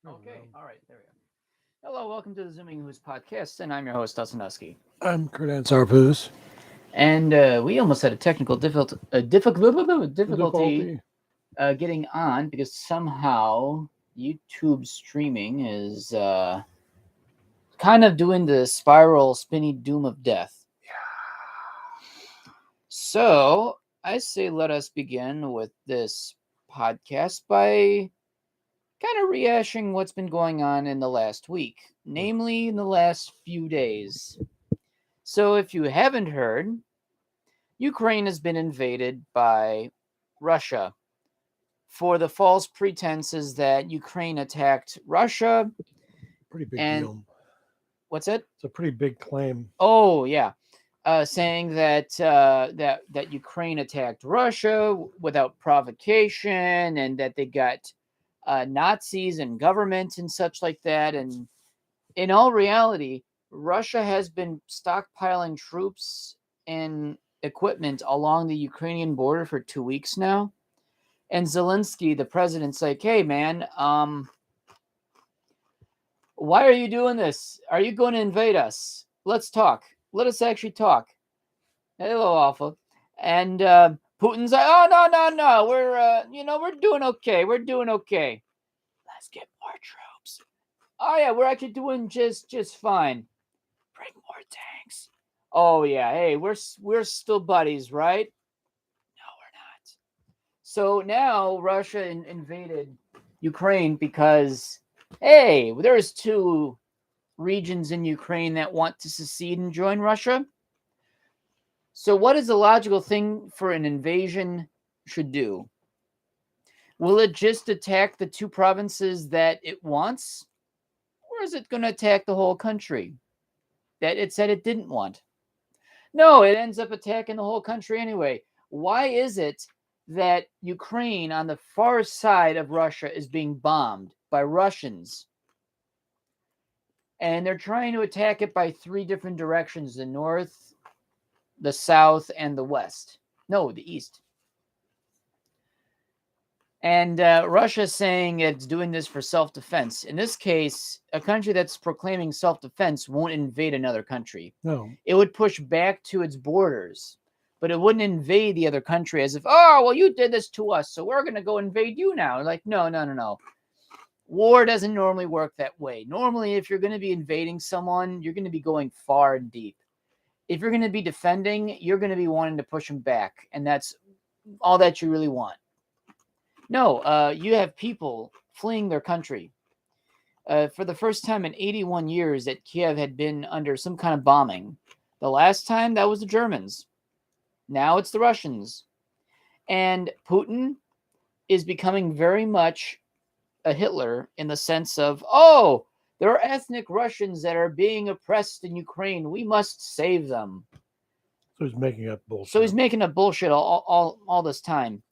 Okay, all right, there we go. Hello, welcome to the Zooming Who's podcast, and I'm your host, DaHusky. I'm Credenz Harpoos. And we almost had a technical difficulty Difficulty. getting on because somehow YouTube streaming is kind of doing the spiral spinny doom of death. So I say let us begin with this podcast by kind of rehashing what's been going on in the last week, namely in the last few days. So, if you haven't heard, Ukraine has been invaded by Russia for the false pretenses that Ukraine attacked Russia. Pretty big And deal. what's it? It's a pretty big claim. Oh, yeah. Saying that that Ukraine attacked Russia without provocation, and that they got Nazis and government and such like that. And in all reality, Russia has been stockpiling troops and equipment along the Ukrainian border for 2 weeks now. And Zelensky, the president's like, "Hey, man, why are you doing this? Are you going to invade us? Let's talk. Let us actually talk." Hello, Alpha. And Putin's like, "Oh, no. We're doing okay. We're doing okay. Let's get more troops. Oh yeah, we're actually doing just fine. Bring more tanks. Oh yeah, hey, we're still buddies, right? No, we're not. So now Russia invaded Ukraine because hey, there's two regions in Ukraine that want to secede and join Russia. So what is the logical thing for an invasion should do? Will it just attack the two provinces that it wants? Or is it going to attack the whole country that it said it didn't want? No, it ends up attacking the whole country anyway. Why is it that Ukraine on the far side of Russia is being bombed by Russians? And they're trying to attack it by three different directions: the north, the south, and the west. No, the east. And Russia saying it's doing this for self-defense. In this case, a country that's proclaiming self-defense won't invade another country. No. It would push back to its borders, but it wouldn't invade the other country as if, oh, well, you did this to us, so we're going to go invade you now. Like, no. War doesn't normally work that way. Normally, if you're going to be invading someone, you're going to be going far and deep. If you're going to be defending, you're going to be wanting to push them back, and that's all that you really want. No, you have people fleeing their country. For the first time in 81 years that Kiev had been under some kind of bombing. The last time, that was the Germans. Now it's the Russians. And Putin is becoming very much a Hitler in the sense of, oh, there are ethnic Russians that are being oppressed in Ukraine. We must save them. So he's making up bullshit. So he's making up bullshit all this time.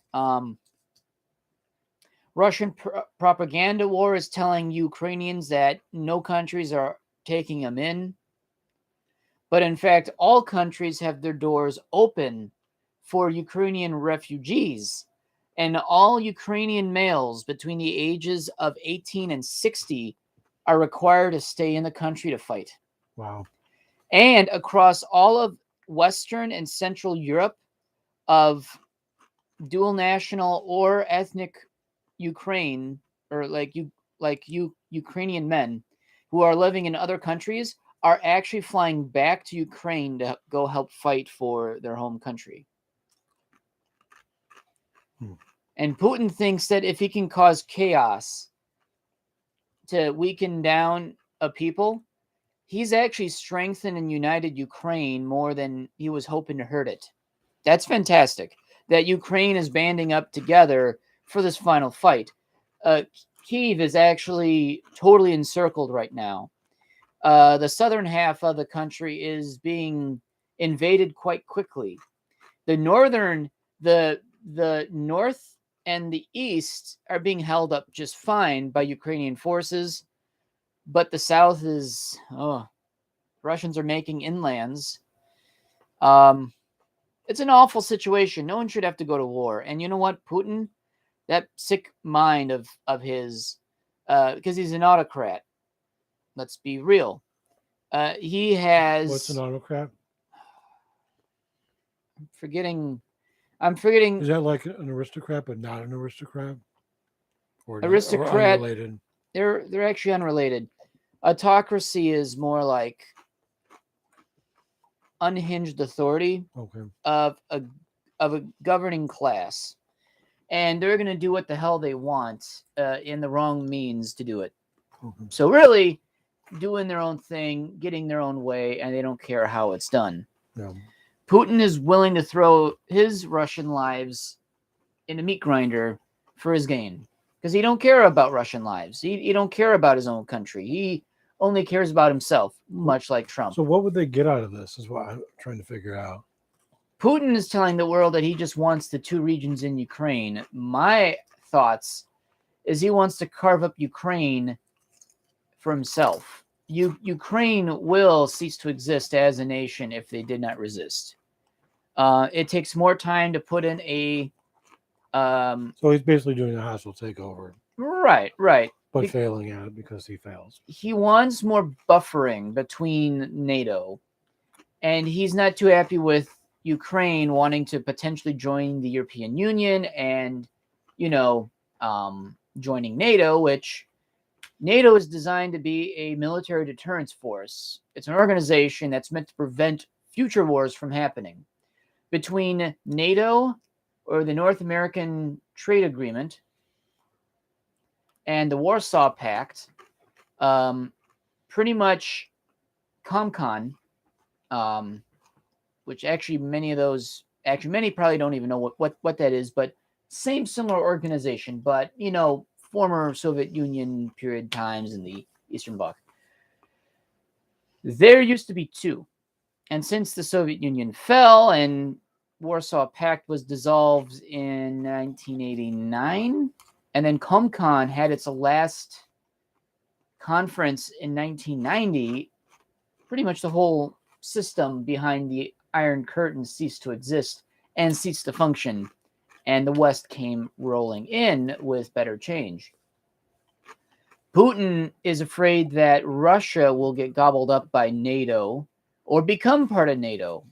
Russian propaganda war is telling Ukrainians that no countries are taking them in. But in fact, all countries have their doors open for Ukrainian refugees. And all Ukrainian males between the ages of 18 and 60 are required to stay in the country to fight. Wow. And across all of Western and Central Europe, of dual national or ethnic Ukraine, or Ukrainian men who are living in other countries are actually flying back to Ukraine to go help fight for their home country. And Putin thinks that if he can cause chaos to weaken down a people, he's actually strengthened and united Ukraine more than he was hoping to hurt it. That's fantastic that Ukraine is banding up together for this final fight. Kyiv is actually totally encircled right now. The southern half of the country is being invaded quite quickly. The north and the east are being held up just fine by Ukrainian forces, but the south is, Russians are making inlands. It's an awful situation. No one should have to go to war. And you know what, Putin, that sick mind of his, because he's an autocrat. Let's be real. He has. What's an autocrat? I'm forgetting. Is that like an aristocrat, but not an aristocrat? Or Aristocrat. unrelated? They're actually unrelated. Autocracy is more like unhinged authority of a governing class, and they're going to do what the hell they want in the wrong means to do it. Okay. So really, doing their own thing, getting their own way, and they don't care how it's done. Yeah. Putin is willing to throw his Russian lives in a meat grinder for his gain, because he don't care about Russian lives. He don't care about his own country. He only cares about himself, much like Trump. So what would they get out of this is what I'm trying to figure out. Putin is telling the world that he just wants the 2 regions in Ukraine. My thoughts is he wants to carve up Ukraine for himself. Ukraine will cease to exist as a nation if they did not resist. It takes more time to put in a... So he's basically doing a hostile takeover. Right. But failing at it because he fails. He wants more buffering between NATO. And he's not too happy with Ukraine wanting to potentially join the European Union and, joining NATO, which NATO is designed to be a military deterrence force. It's an organization that's meant to prevent future wars from happening. Between NATO, or the North American Trade Agreement, and the Warsaw Pact, pretty much ComCon, which actually many probably don't even know what that is, but similar organization, but former Soviet Union period times in the Eastern Bloc. There used to be 2, and since the Soviet Union fell and Warsaw Pact was dissolved in 1989, and then ComCon had its last conference in 1990, pretty much the whole system behind the Iron Curtain ceased to exist and ceased to function, and the West came rolling in with better change. Putin is afraid that Russia will get gobbled up by NATO or become part of NATO,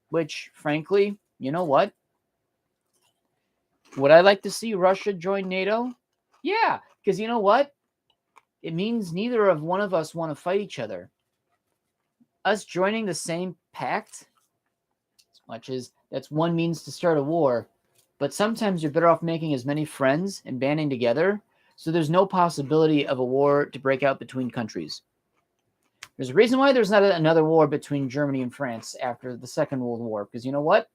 which, frankly, you know what? Would I like to see Russia join NATO? Yeah, because you know what? It means neither of one of us want to fight each other. Us joining the same pact, as much as that's one means to start a war, but sometimes you're better off making as many friends and banding together so there's no possibility of a war to break out between countries. There's a reason why there's not another war between Germany and France after the Second World War, because you know what?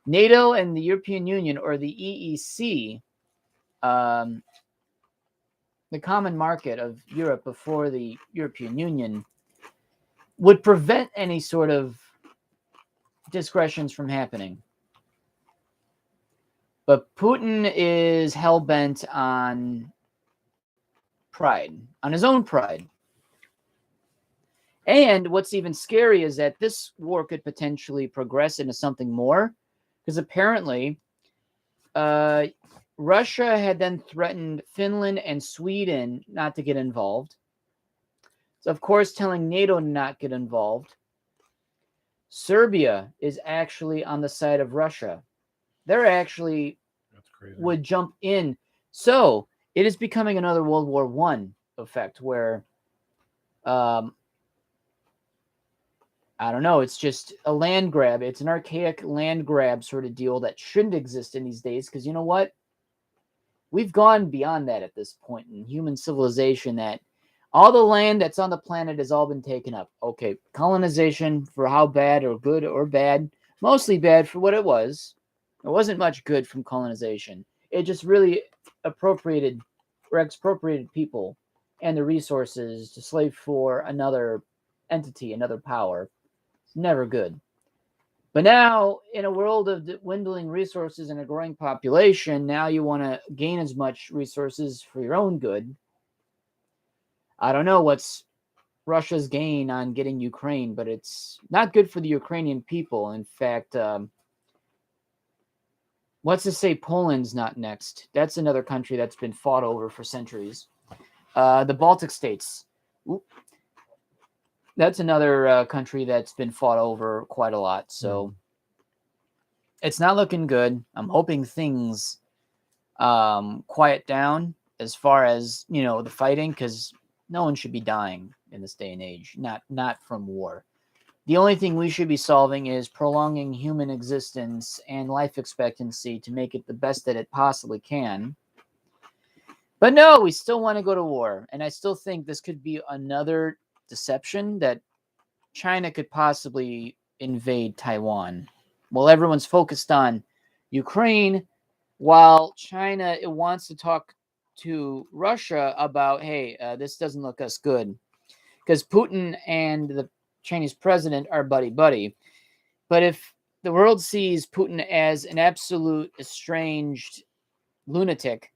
NATO and the European Union, or the EEC, the common market of Europe before the European Union, would prevent any sort of discretions from happening. But Putin is hell-bent on pride, on his own pride. And what's even scary is that this war could potentially progress into something more, because apparently Russia had then threatened Finland and Sweden not to get involved. So, of course, telling NATO not get involved. Serbia is actually on the side of Russia. They're actually would jump in. So it is becoming another World War I effect where, I don't know, it's just a land grab. It's an archaic land grab sort of deal that shouldn't exist in these days, because you know what? We've gone beyond that at this point in human civilization, that all the land that's on the planet has all been taken up. Okay, colonization, for how bad or good or bad, mostly bad for what it was. There wasn't much good from colonization. It just really expropriated people and the resources to slave for another entity, another power. It's never good. But now, in a world of dwindling resources and a growing population, now you want to gain as much resources for your own good. I don't know what's Russia's gain on getting Ukraine, but it's not good for the Ukrainian people. In fact, what's to say Poland's not next? That's another country that's been fought over for centuries. The Baltic states. Oop. That's another country that's been fought over quite a lot. So it's not looking good. I'm hoping things quiet down as far as, the fighting, because no one should be dying in this day and age, not from war. The only thing we should be solving is prolonging human existence and life expectancy to make it the best that it possibly can. But no, we still want to go to war. And I still think this could be another deception that China could possibly invade Taiwan. While everyone's focused on Ukraine, while China wants to talk to Russia about, hey, this doesn't look us good. Because Putin and the Chinese president are buddy-buddy. But if the world sees Putin as an absolute estranged lunatic,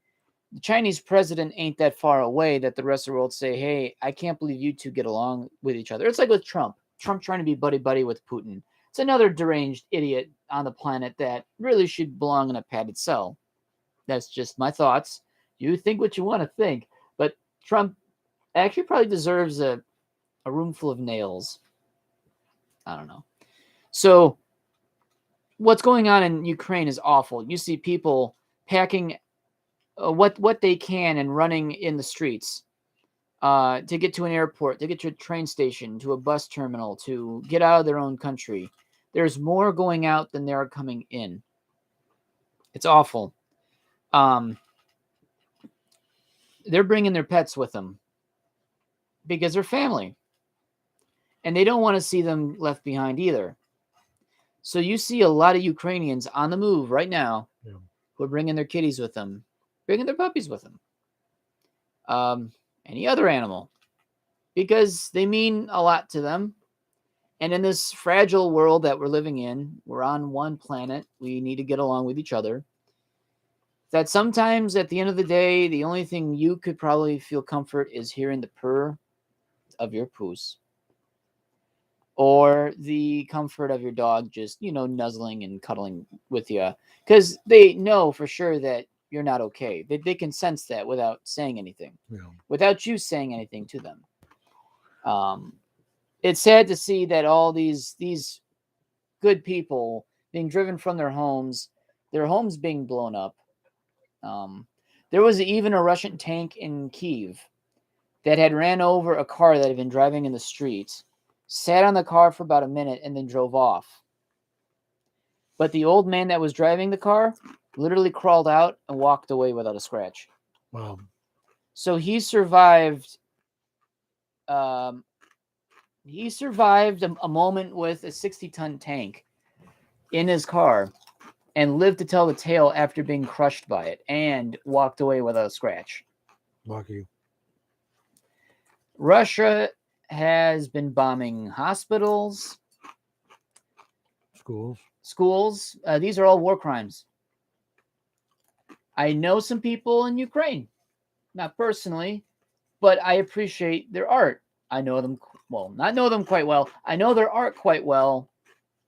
the Chinese president ain't that far away that the rest of the world say, hey, I can't believe you two get along with each other. It's like with Trump. Trump trying to be buddy-buddy with Putin. It's another deranged idiot on the planet that really should belong in a padded cell. That's just my thoughts. You think what you want to think. But Trump actually probably deserves a room full of nails. I don't know. So what's going on in Ukraine is awful. You see people packing what they can and running in the streets to get to an airport, to get to a train station, to a bus terminal, to get out of their own country. There's more going out than there are coming in. It's awful. They're bringing their pets with them because they're family. And they don't want to see them left behind either. So you see a lot of Ukrainians on the move right now who are bringing their kitties with them, bringing their puppies with them, any other animal, because they mean a lot to them. And in this fragile world that we're living in, we're on one planet. We need to get along with each other. That sometimes at the end of the day, the only thing you could probably feel comfort is hearing the purr of your poos. Or the comfort of your dog just, nuzzling and cuddling with you. Because they know for sure that you're not okay. They can sense that without saying anything. Yeah. Without you saying anything to them. It's sad to see that all these good people being driven from their homes being blown up. There was even a Russian tank in Kyiv that had ran over a car that had been driving in the streets. Sat on the car for about a minute and then drove off. But the old man that was driving the car literally crawled out and walked away without a scratch. Wow. So he survived. He survived a moment with a 60-ton tank in his car and lived to tell the tale after being crushed by it and walked away without a scratch. Lucky. Russia has been bombing hospitals, schools. These are all war crimes. I know some people in Ukraine, not personally, but I appreciate their art. I know them, not know them quite well. I know their art quite well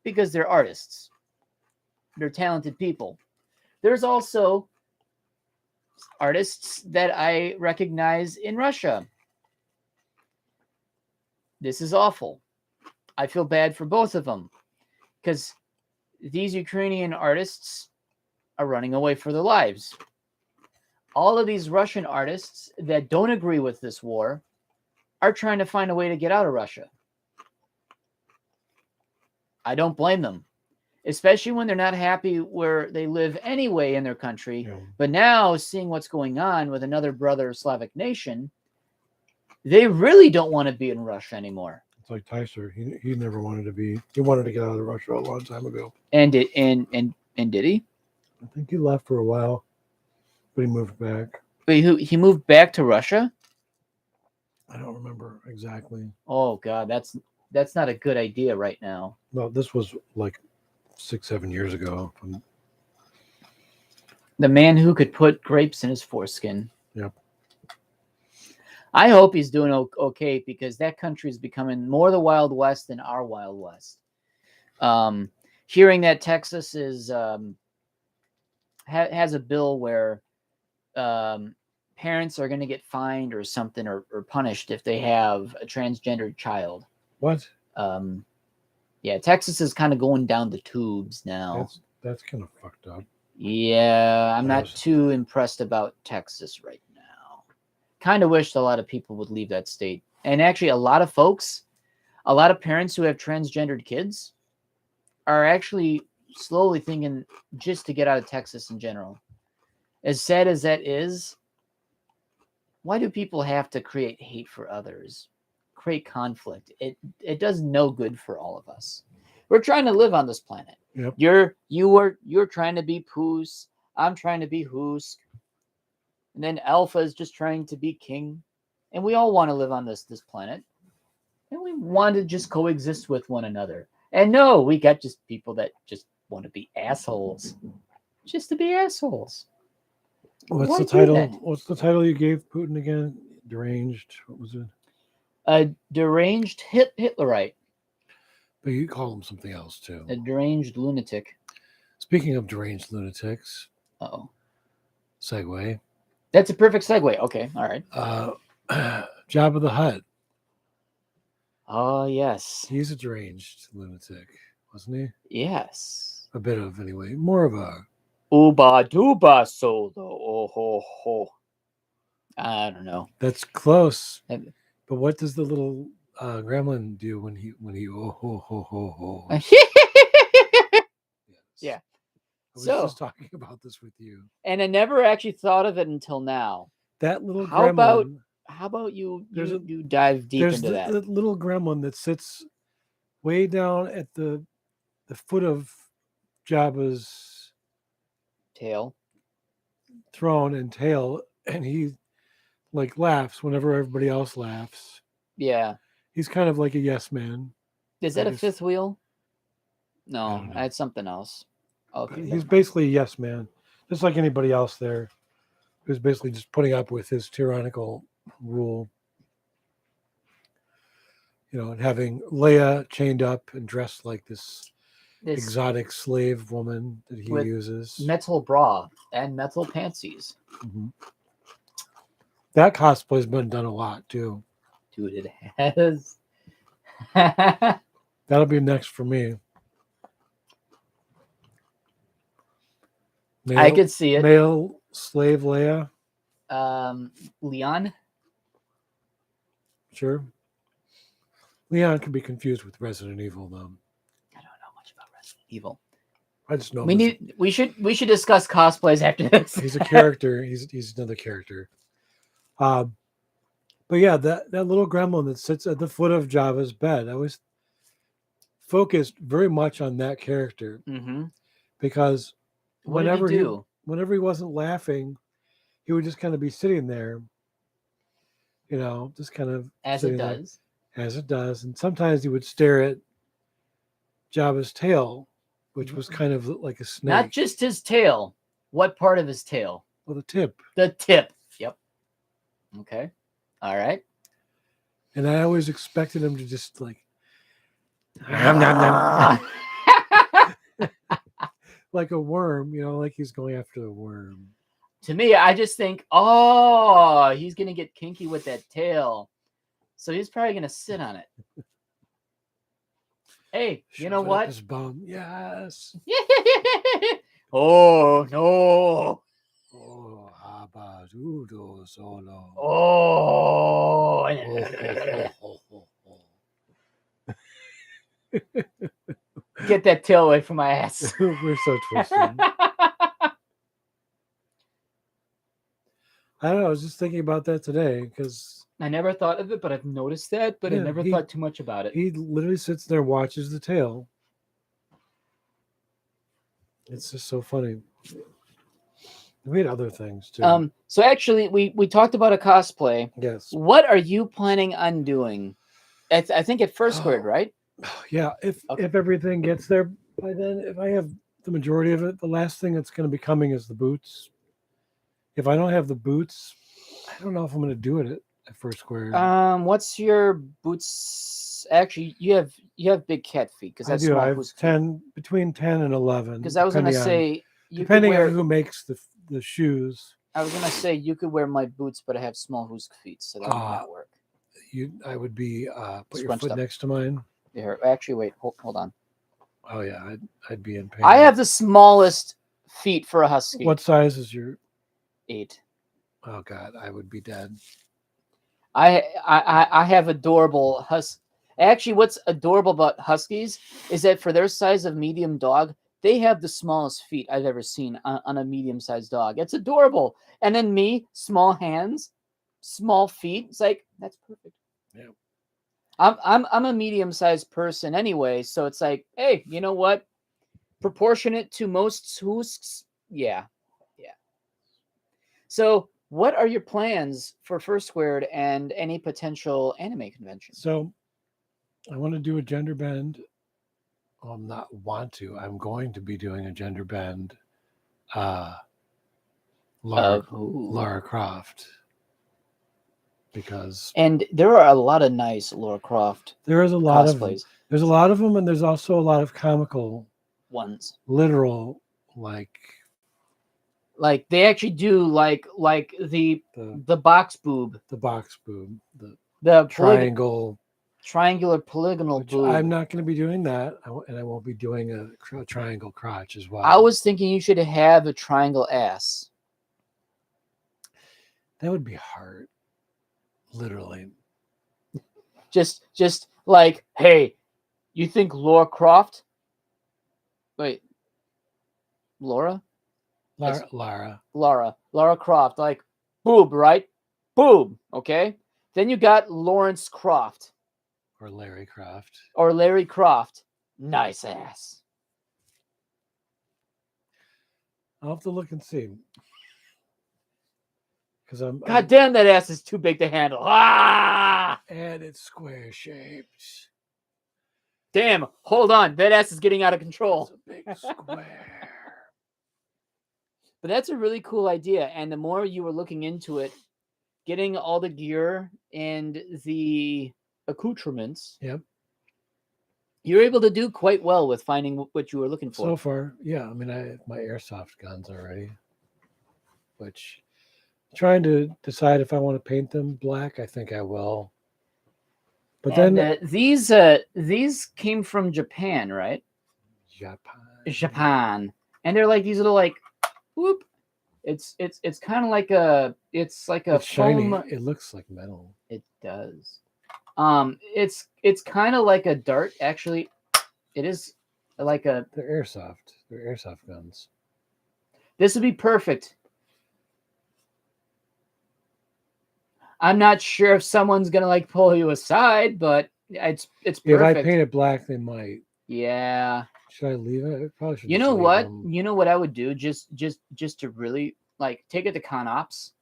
because they're artists. They're talented people. There's also artists that I recognize in Russia. This is awful. I feel bad for both of them because these Ukrainian artists are running away for their lives. All of these Russian artists that don't agree with this war are trying to find a way to get out of Russia. I don't blame them, especially when they're not happy where they live anyway in their country. Yeah. But now seeing what's going on with another brother Slavic nation, they really don't want to be in Russia anymore. It's like Tyser. He never wanted to be. He wanted to get out of Russia a long time ago. And did he? I think he left for a while, but he moved back. But he moved back to Russia? I don't remember exactly. Oh God, that's not a good idea right now. No, this was like 6-7 years ago. The man who could put grapes in his foreskin. Yep. I hope he's doing okay because that country is becoming more the Wild West than our Wild West. Hearing that Texas is has a bill where parents are going to get fined or something or punished if they have a transgendered child. What? Yeah, Texas is kind of going down the tubes now. That's kind of fucked up. Yeah, I'm not too impressed about Texas right now. Kind of wished a lot of people would leave that state. And actually, a lot of parents who have transgendered kids are actually slowly thinking just to get out of Texas in general. As sad as that is, why do people have to create hate for others? Create conflict. It does no good for all of us. We're trying to live on this planet. Yep. You're trying to be Poos. I'm trying to be Hoosk. And then Alpha is just trying to be King. And we all want to live on this planet. And we want to just coexist with one another. And no, we got just people that just want to be assholes. Just to be assholes. What's the title? What's the title you gave Putin again? Deranged. What was it? A deranged Hitlerite. But you call him something else too. A deranged lunatic. Speaking of deranged lunatics. Uh-oh. Segue. That's a perfect segue. Okay. All right. Jabba the Hutt. Oh, yes. He's a deranged lunatic, wasn't he? Yes. A bit of, anyway. More of a... Uba duba solo. Oh ho ho. I don't know. That's close. But what does the little gremlin do when he oh ho ho ho ho? Yes. Yeah. I was just talking about this with you. And I never actually thought of it until now. That little gremlin. How about you dive deep into that? There's the little gremlin that sits way down at the foot of Jabba's throne and tail, and he like laughs whenever everybody else laughs. Yeah. He's kind of like a yes man. Is that a fifth wheel? No, that's something else. Okay. He's basically a yes man, just like anybody else there, who's basically just putting up with his tyrannical rule. You know, and having Leia chained up and dressed like this exotic slave woman that he uses. Metal bra and metal pantsies. Mm-hmm. That cosplay's been done a lot too. Dude, it has. That'll be next for me. I could see it. Male slave Leia. Leon. Sure. Leon can be confused with Resident Evil, though. I don't know much about Resident Evil. I just know we should discuss cosplays after this. He's a character. He's another character. But yeah, that little gremlin that sits at the foot of Jabba's bed, I was focused very much on that character. Mm-hmm. Because whenever he wasn't laughing, he would just kind of be sitting there, you know, just kind of as it does. As it does. And sometimes he would stare at Jabba's tail, which was kind of like a snake. Not just his tail. What part of his tail? Well, the tip. The tip. Yep. Okay. All right. And I always expected him to just like like a worm, you know, like he's going after the worm. To me, I just think, oh, he's going to get kinky with that tail. So he's probably going to sit on it. Hey, you know what? His bum. Yes. Oh, no. Oh, abadudo solo. Oh. Get that tail away from my ass. We're so twisted. I don't know. I was just thinking about that today because I never thought of it, but I've noticed that, but I never thought too much about it. He literally sits there and watches the tail. It's just so funny. We had other things too. So actually, we talked about a cosplay. Yes. What are you planning on doing? I think at First Squared, right? Yeah. If everything gets there by then, if I have the majority of it, the last thing that's going to be coming is the boots. If I don't have the boots, I don't know if I'm going to do it at First Squared. What's your boots? Actually, you have big cat feet because that's I have 10 between 10 and 11. Because I was going to say, depending on who makes the shoes. I was gonna say you could wear my boots, but I have small Hoosk feet, so that would not work. I would be put your Scrunched foot up. next to mine. Here, actually, wait, hold on. Oh yeah, I'd be in pain. I have the smallest feet for a husky. What size is your? 8. Oh God, I would be dead. I have adorable Actually, what's adorable about huskies is that for their size of medium dog, they have the smallest feet I've ever seen on a medium-sized dog. It's adorable. And then me, small hands, small feet. It's like, that's perfect. Yeah. I'm a medium-sized person anyway, so it's like, hey, you know what? Proportionate to most Hoosks, yeah. So, what are your plans for First Squared and any potential anime convention? So, I want to do a gender bend. Well, I'm not want to. I'm going to be doing a gender bend. Lara Croft. Because there are a lot of nice Lara Croft. There is a lot cosplays. of them. There's a lot of them, and there's also a lot of comical ones. Literal, like they actually do like the box boob. The box boob. The triangular polygonal boob. I'm not going to be doing that, and I won't be doing a triangle crotch as well. I was thinking you should have a triangle ass. That would be hard. Literally. Just like, hey, you think Lara Croft? Wait, Lara Croft, like boob, right? Boob, okay? Then you got Lawrence Croft. Or Larry Croft. Nice ass. I'll have to look and see. Because God damn, that ass is too big to handle. Ah! And it's square shaped. Damn, hold on. That ass is getting out of control. It's a big square. But that's a really cool idea. And the more you were looking into it, getting all the gear and the accoutrements, yep, you're able to do quite well with finding what you were looking for. So far, yeah. I mean, I have my airsoft guns already, which I'm trying to decide if I want to paint them black. I think I will. But and then these came from Japan, right? Japan. And they're like these little like whoop. It's kind of like it's foam. Shiny. It looks like metal. It does. It's kind of like a dart. Actually, it is like a. They're airsoft. They're airsoft guns. This would be perfect. I'm not sure if someone's gonna like pull you aside, but it's perfect. If I paint it black, they might. Yeah. Should I leave it? I probably should. You know what? You know what I would do? Just to really like take it to ConOps,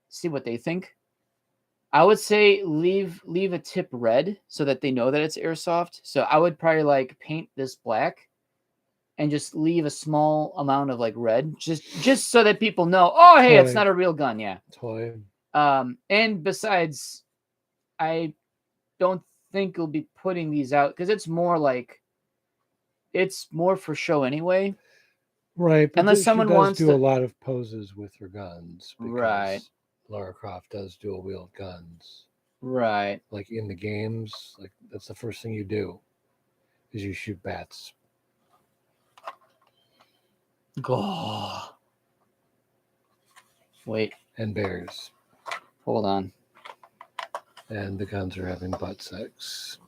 see what they think. I would say leave a tip red so that they know that it's airsoft. So I would probably like paint this black and just leave a small amount of like red, just so that people know, oh hey, it's not a real gun, yeah. Toy. And besides, I don't think we'll be putting these out because it's more for show anyway. Right. But unless someone wants to do a lot of poses with her guns. Right. Lara Croft does dual wield guns. Right. Like in the games, like that's the first thing you do is you shoot bats. Oh. Wait. And bears. Hold on. And the guns are having butt sex.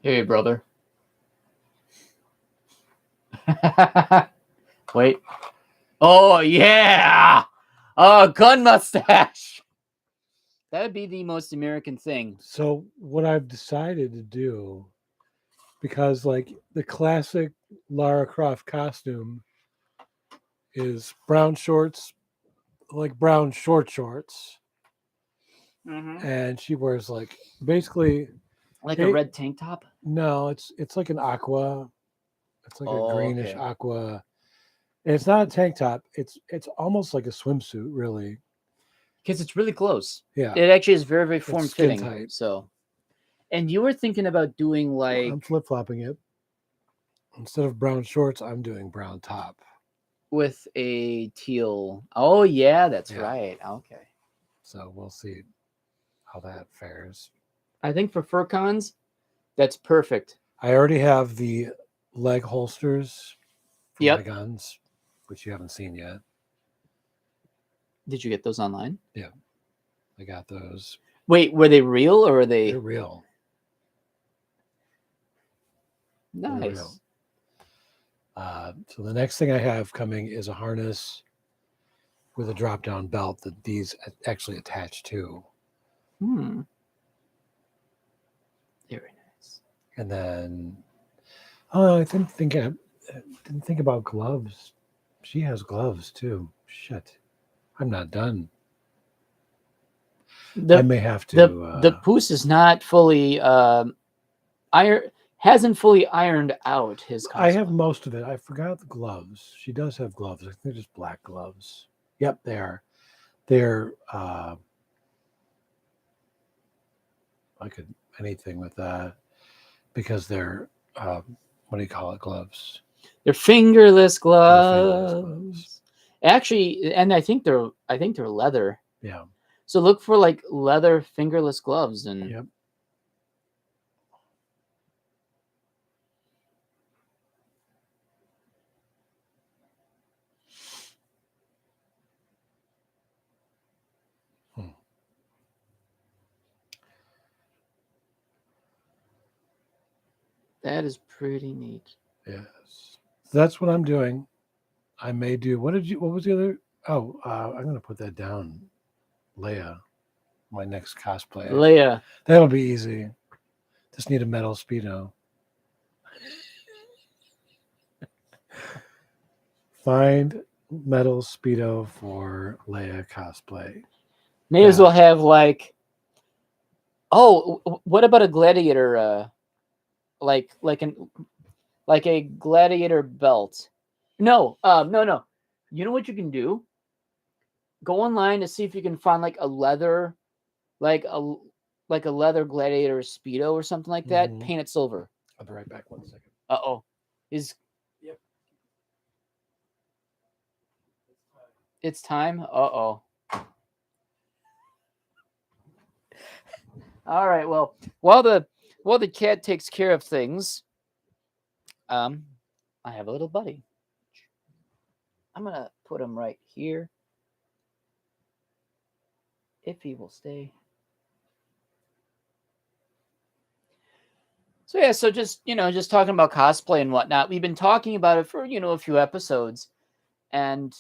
Hey, brother. Wait. Oh, yeah. Oh, gun mustache. That would be the most American thing. So what I've decided to do, because like the classic Lara Croft costume is brown shorts, like brown shorts. Mm-hmm. And she wears like basically like a red tank top. No, it's like an aqua. It's like a greenish aqua. And it's not a tank top. It's almost like a swimsuit, really. Because it's really close. Yeah. It actually is very, very form fitting. So, and you were thinking about doing like I'm flip flopping it. Instead of brown shorts, I'm doing brown top. with a teal. Oh yeah, that's Yeah. right. Okay. So we'll see how that fares. I think for fur cons, that's perfect. I already have the leg holsters for my Yep. guns, which you haven't seen yet. Did you get those online? Yeah, I got those. Wait, were they real or were they They're real. They're real. nice? So the next thing I have coming is a harness with a drop-down belt that these actually attach to. Hmm. Very nice. And then, oh, I didn't think about gloves. She has gloves too. Shit, I'm not done. I may have to. The Poos is not fully hasn't fully ironed out his I have costume. most of it. I forgot the gloves. She does have gloves. I think they're just black gloves. Yep, they are. They're I could anything with that because they're what do you call it? Gloves. They're fingerless They're gloves. fingerless gloves. Actually, and I think they're leather. Yeah. So look for like leather fingerless gloves and Yep. that is pretty neat. Yes. So that's what I'm doing. I may do. What was the other? Oh, I'm going to put that down. Leia, my next cosplay. Leia. That'll be easy. Just need a metal Speedo. Find metal Speedo for Leia cosplay. May as well have like. Oh, what about a gladiator? Like a gladiator belt. No, no. You know what you can do? Go online to see if you can find like a leather, like a leather gladiator Speedo or something like that. Mhm. Paint it silver. I'll be right back. 1 second. Uh-oh. Yep. It's time? Uh-oh. All right, well, while the cat takes care of things, I have a little buddy. I'm going to put him right here. If he will stay. So yeah, so just talking about cosplay and whatnot. We've been talking about it for a few episodes, and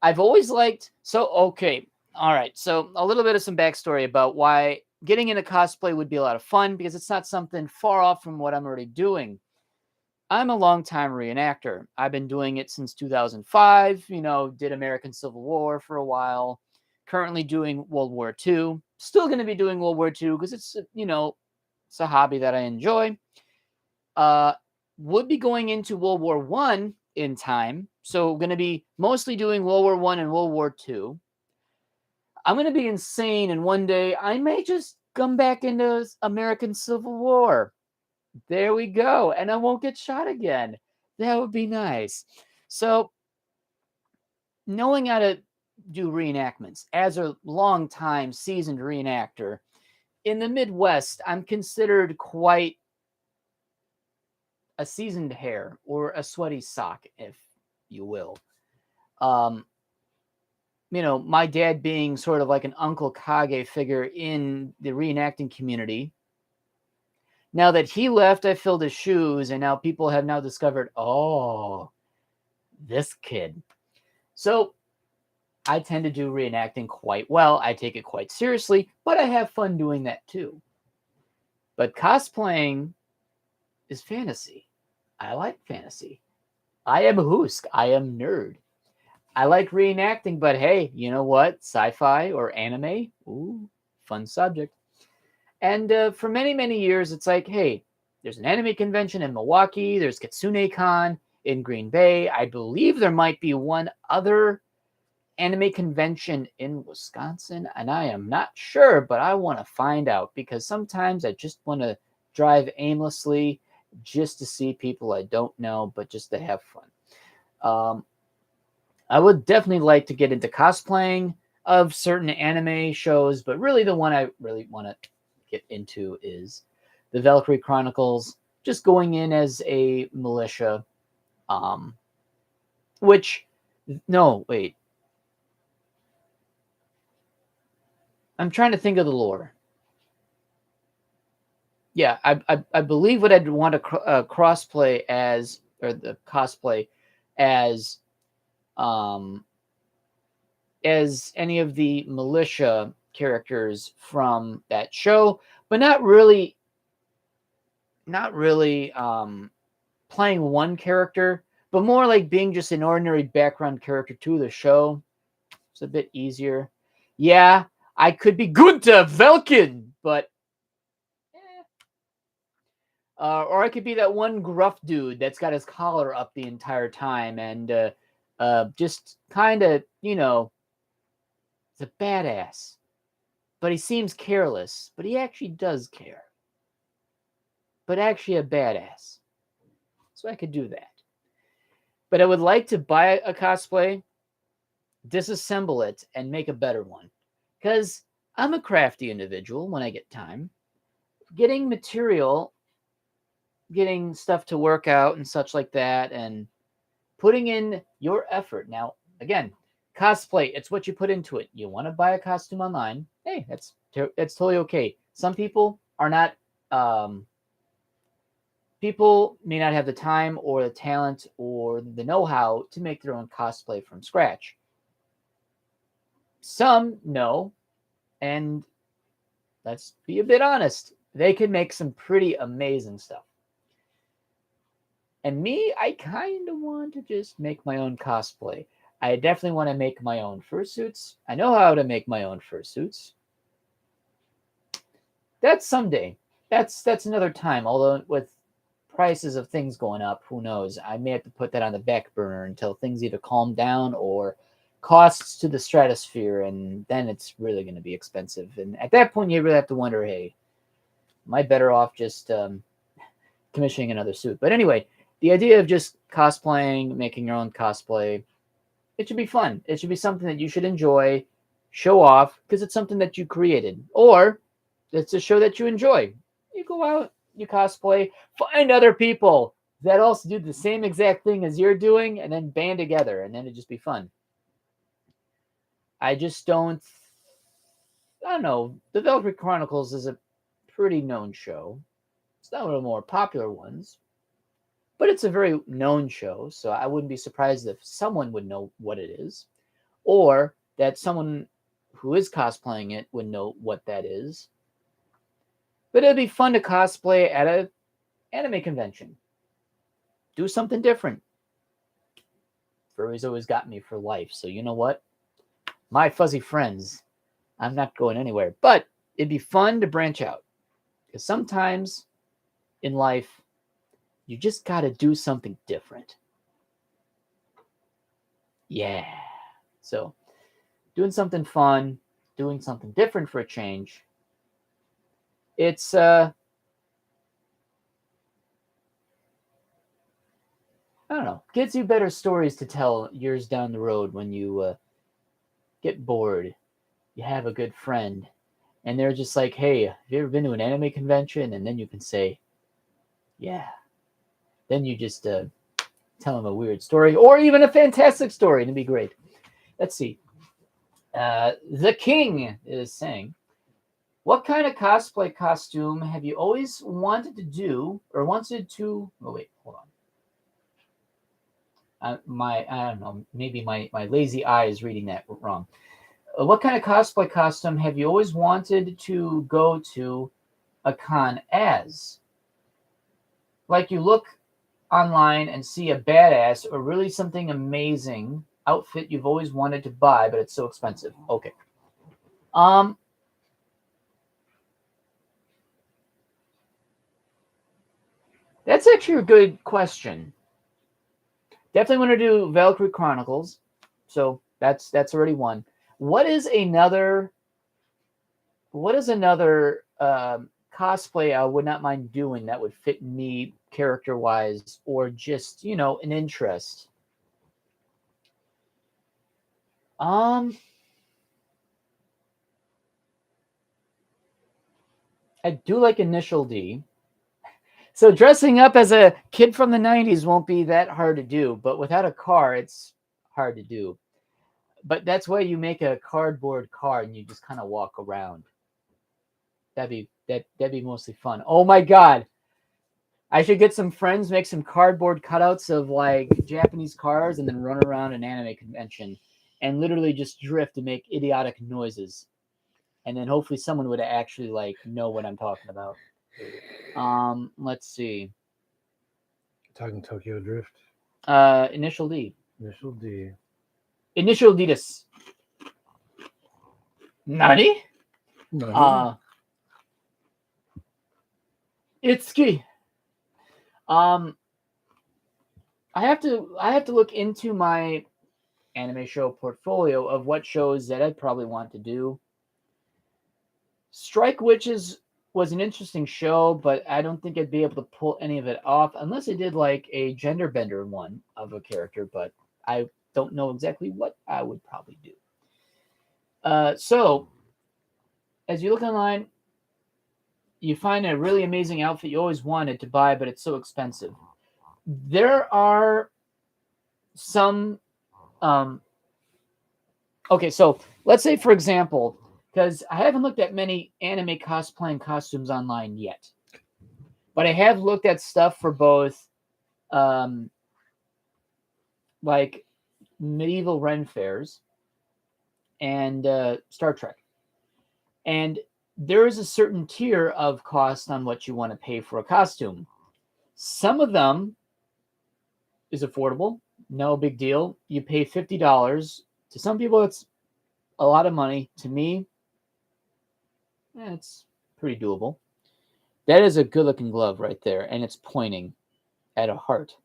I've always liked. So okay, all right. So a little bit of some backstory about why getting into cosplay would be a lot of fun because it's not something far off from what I'm already doing. I'm a longtime reenactor. I've been doing it since 2005. Did American Civil War for a while. Currently doing World War II. Still going to be doing World War II because it's it's a hobby that I enjoy. Would be going into World War I in time. So going to be mostly doing World War I and World War II. I'm going to be insane, and one day I may just come back into American Civil War. There we go. And I won't get shot again. That would be nice. So knowing how to do reenactments as a long-time seasoned reenactor, in the Midwest, I'm considered quite a seasoned hair or a sweaty sock, if you will. My dad being sort of like an Uncle Kage figure in the reenacting community. Now that he left, I filled his shoes, and now people have now discovered, oh, this kid. So I tend to do reenacting quite well. I take it quite seriously, but I have fun doing that too. But cosplaying is fantasy. I like fantasy. I am a Hoosk. I am nerd. I like reenacting, but hey, you know what? Sci-fi or anime? Ooh, fun subject. And for many, many years, it's like, hey, there's an anime convention in Milwaukee. There's Kitsune Con in Green Bay. I believe there might be one other anime convention in Wisconsin, and I am not sure, but I want to find out because sometimes I just want to drive aimlessly just to see people I don't know, but just to have fun. I would definitely like to get into cosplaying of certain anime shows, but really the one I really want to get into is the Valkyrie Chronicles, just going in as a militia. Which, no, wait. I'm trying to think of the lore. Yeah, I believe what I'd want to crossplay as, or the cosplay as any of the militia characters from that show, but not really playing one character, but more like being just an ordinary background character to the show. It's a bit easier. Yeah, I could be Gunther Velkin, but or I could be that one gruff dude that's got his collar up the entire time and just kind of, you know, he's a badass. But he seems careless, but he actually does care. But actually a badass. So I could do that. But I would like to buy a cosplay, disassemble it, and make a better one. Because I'm a crafty individual when I get time. Getting material, getting stuff to work out and such like that, and putting in your effort. Now, again, cosplay, it's what you put into it. You want to buy a costume online? Hey, that's totally okay. Some people are not, people may not have the time or the talent or the know-how to make their own cosplay from scratch. Some know, and let's be a bit honest, they can make some pretty amazing stuff. And me, I kind of want to just make my own cosplay. I definitely want to make my own fursuits. I know how to make my own fursuits. That's someday. That's another time. Although with prices of things going up, who knows? I may have to put that on the back burner until things either calm down or costs to the stratosphere, and then it's really going to be expensive. And at that point, you really have to wonder, hey, am I better off just commissioning another suit? But anyway, the idea of just cosplaying, making your own cosplay, it should be fun. It should be something that you should enjoy, show off, because it's something that you created. Or it's a show that you enjoy. You go out, you cosplay, find other people that also do the same exact thing as you're doing, and then band together, and then it'd just be fun. I don't know. The Valkyrie Chronicles is a pretty known show. It's not one of the more popular ones, but it's a very known show, so I wouldn't be surprised if someone would know what it is, or that someone who is cosplaying it would know what that is. But it'd be fun to cosplay at an anime convention. Do something different. Furries always got me for life, so you know what? My fuzzy friends, I'm not going anywhere. But it'd be fun to branch out. Because sometimes in life, you just got to do something different. Yeah. So, doing something fun, doing something different for a change. It's I don't know, gives you better stories to tell years down the road when you get bored. You have a good friend, and they're just like, "Hey, have you ever been to an anime convention?" And then you can say, "Yeah." Then you just tell them a weird story, or even a fantastic story, and it'd be great. Let's see. The King is saying, what kind of cosplay costume have you always wanted to do or wanted to? Oh, wait, hold on. I don't know. Maybe my lazy eye is reading that wrong. What kind of cosplay costume have you always wanted to go to a con as? Like you look online and see a badass or really something amazing outfit you've always wanted to buy, but it's so expensive. Okay. That's actually a good question. Definitely want to do Valkyrie Chronicles. So that's already one. What is another cosplay I would not mind doing that would fit me character-wise or just, an interest? I do like Initial D. So dressing up as a kid from the 90s won't be that hard to do, but without a car, it's hard to do. But that's why you make a cardboard car and you just kind of walk around. That'd be mostly fun. Oh my God. I should get some friends, make some cardboard cutouts of like Japanese cars and then run around an anime convention and literally just drift and make idiotic noises. And then hopefully someone would actually like know what I'm talking about. Let's see. Talking Tokyo Drift. Initial D. Initial D. Initial Ditas. Nani? No. Itsuki. I have to look into my anime show portfolio of what shows that I'd probably want to do. Strike Witches was an interesting show, but I don't think I'd be able to pull any of it off unless I did like a gender bender one of a character, but I don't know exactly what I would probably do. So as you look online, you find a really amazing outfit you always wanted to buy, but it's so expensive. There are some okay, so let's say, for example, because I haven't looked at many anime cosplaying costumes online yet, but I have looked at stuff for both like medieval Ren fairs and Star Trek. And there is a certain tier of cost on what you want to pay for a costume. Some of them is affordable, no big deal. You pay $50. To some people, it's a lot of money. To me, it's pretty doable. That is a good-looking glove right there, and it's pointing at a heart.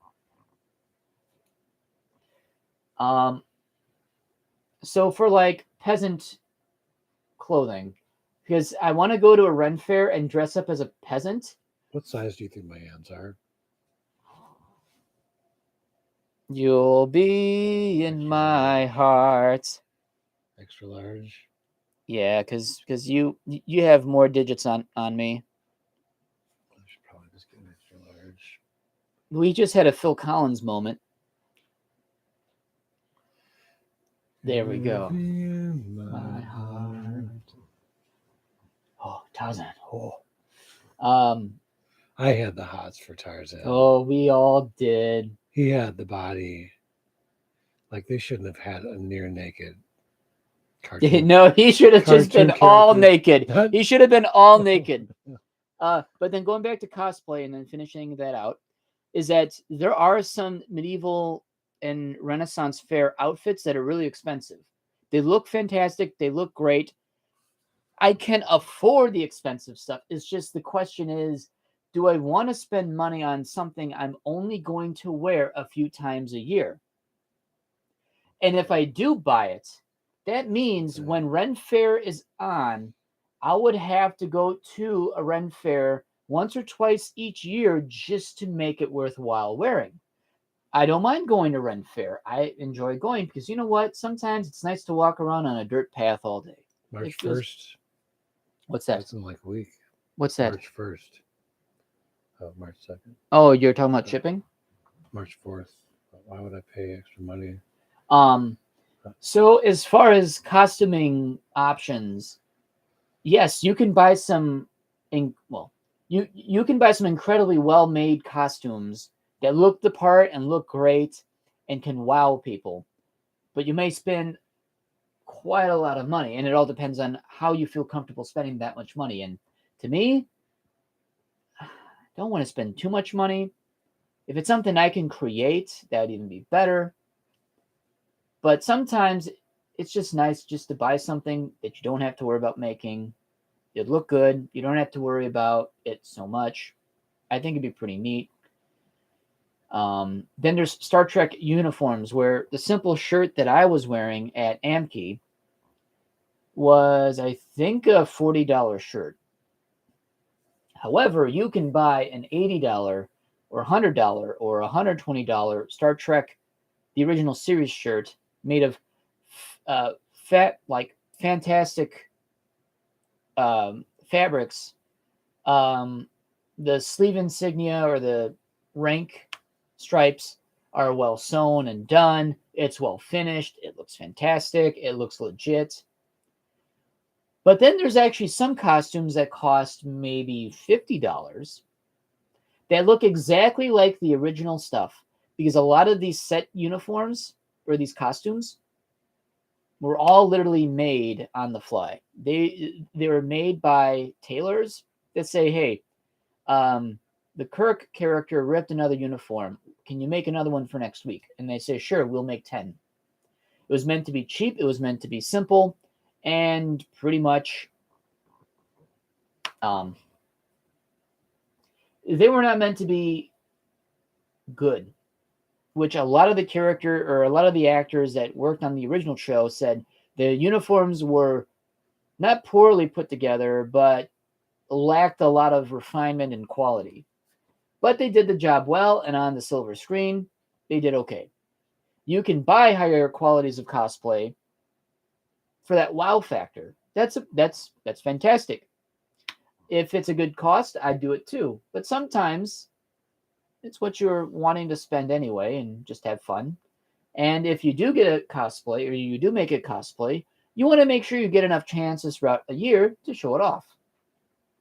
So for like peasant clothing, because I want to go to a Ren fair and dress up as a peasant. What size do you think my hands are? You'll be in my heart. Extra large. Yeah, because you have more digits on me. I should probably just get an extra large. We just had a Phil Collins moment. There we go. In my heart. Oh, Tarzan. Oh. I had the hots for Tarzan. Oh, we all did. He had the body. Like they shouldn't have had a near naked cartoon. No, he should have just been all naked. What? He should have been all naked. But then going back to cosplay and then finishing that out, is that there are some medieval and Renaissance fair outfits that are really expensive. They look fantastic. They look great. I can afford the expensive stuff. It's just the question is, do I want to spend money on something I'm only going to wear a few times a year? And if I do buy it, that means when Ren Fair is on, I would have to go to a Ren Fair once or twice each year just to make it worthwhile wearing. I don't mind going to Ren Fair. I enjoy going because you know what? Sometimes it's nice to walk around on a dirt path all day. March 1st. What's that? That's in like a week. What's that? March 1st. Oh, March 2nd. Oh, you're talking about shipping? March 4th. Why would I pay extra money? So as far as costuming options, yes, you can buy some you can buy some incredibly well-made costumes that look the part and look great and can wow people. But you may spend quite a lot of money, and it all depends on how you feel comfortable spending that much money. And to me, I don't want to spend too much money. If it's something I can create, that would even be better. But sometimes it's just nice just to buy something that you don't have to worry about making. It'd look good. You don't have to worry about it so much. I think it'd be pretty neat. Then there's Star Trek uniforms, where the simple shirt that I was wearing at Amkey was, I think, a $40 shirt. However, you can buy an $80 or $100 or $120 Star Trek, the original series shirt made of fantastic fabrics. The sleeve insignia or the rank stripes are well sewn and done. It's well finished. It looks fantastic. It looks legit. But then there's actually some costumes that cost maybe $50 that look exactly like the original stuff, because a lot of these set uniforms or these costumes were all literally made on the fly. They were made by tailors that say, hey, the Kirk character ripped another uniform. Can you make another one for next week? And they say, sure, we'll make 10. It was meant to be cheap. It was meant to be simple. And pretty much they were not meant to be good, which a lot of the character or a lot of the actors that worked on the original show said the uniforms were not poorly put together, but lacked a lot of refinement and quality. But they did the job well, and on the silver screen, they did okay. You can buy higher qualities of cosplay for that wow factor. That's fantastic. If it's a good cost, I'd do it too. But sometimes it's what you're wanting to spend anyway and just have fun. And if you do get a cosplay or you do make a cosplay, you want to make sure you get enough chances throughout a year to show it off.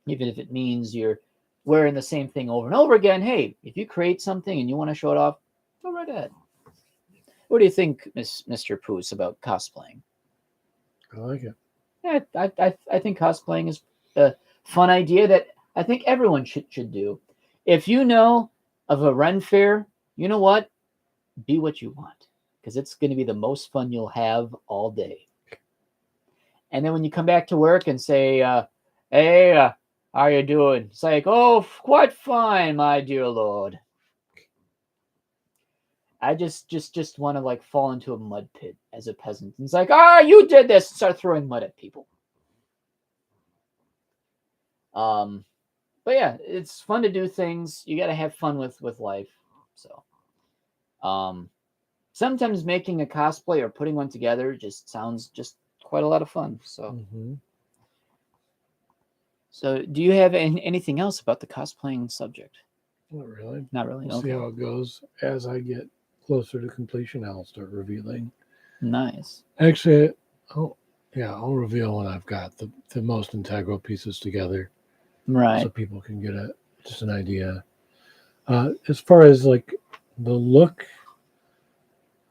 Even if it means you're wearing the same thing over and over again, hey, if you create something and you want to show it off, go right ahead. What do you think, Mr. Poos, about cosplaying? I like it. Yeah, I think cosplaying is a fun idea that I think everyone should do. If you know of a Ren fair, you know what? Be what you want, because it's going to be the most fun you'll have all day. And then when you come back to work and say, hey, how are you doing? It's like, oh, quite fine, my dear Lord. I just want to like fall into a mud pit as a peasant. And it's like, you did this, and start throwing mud at people. But yeah, it's fun to do things. You got to have fun with life. So, sometimes making a cosplay or putting one together just sounds just quite a lot of fun. So, So do you have anything else about the cosplaying subject? Not really. Not really. We'll see how it goes as I get closer to completion. I'll start revealing. Nice. Actually, I'll reveal when I've got the most integral pieces together, right? So people can get just an idea. As far as like the look,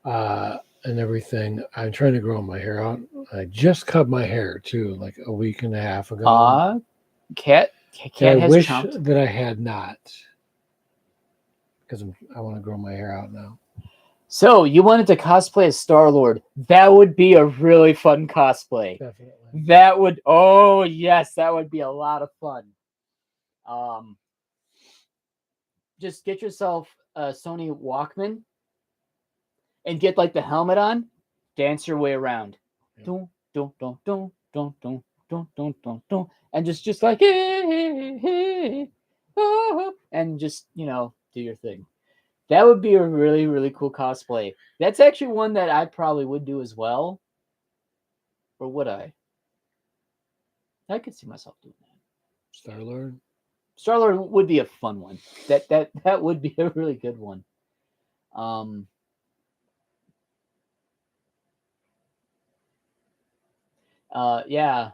and everything, I'm trying to grow my hair out. I just cut my hair too, like a week and a half ago. Cat I has wish chomped. that I had not, because I want to grow my hair out now. So you wanted to cosplay as Star-Lord. That would be a really fun cosplay. Definitely. That would, oh yes, that would be a lot of fun. Just get yourself a Sony Walkman and get like the helmet on, dance your way around. Yeah. Dun, dun, dun, dun, dun, dun, dun, dun, dun, dun. And just like hey, and just do your thing. That would be a really, really cool cosplay. That's actually one that I probably would do as well. Or would I? I could see myself doing that. Star-Lord? Star-Lord would be a fun one. That would be a really good one. Yeah.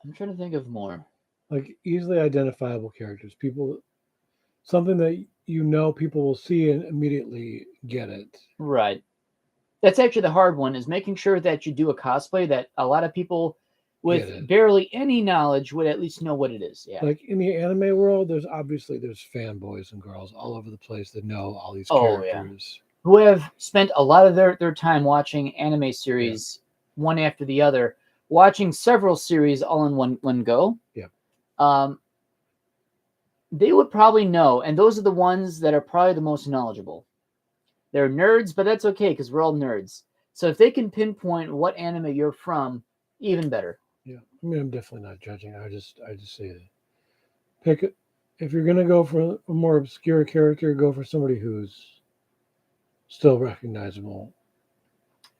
I'm trying to think of more. Like easily identifiable characters. Something that people will see and immediately get it. Right. That's actually the hard one, is making sure that you do a cosplay that a lot of people with barely any knowledge would at least know what it is. Yeah. Like in the anime world, there's fanboys and girls all over the place that know all these characters. Yeah. Who have spent a lot of their time watching anime series one after the other, watching several series all in one go. Yeah. They would probably know, and those are the ones that are probably the most knowledgeable. They're nerds, but that's okay because we're all nerds. So if they can pinpoint what anime you're from, even better. Yeah, I mean, I'm definitely not judging. I just say that. Pick it. If you're gonna go for a more obscure character, go for somebody who's still recognizable.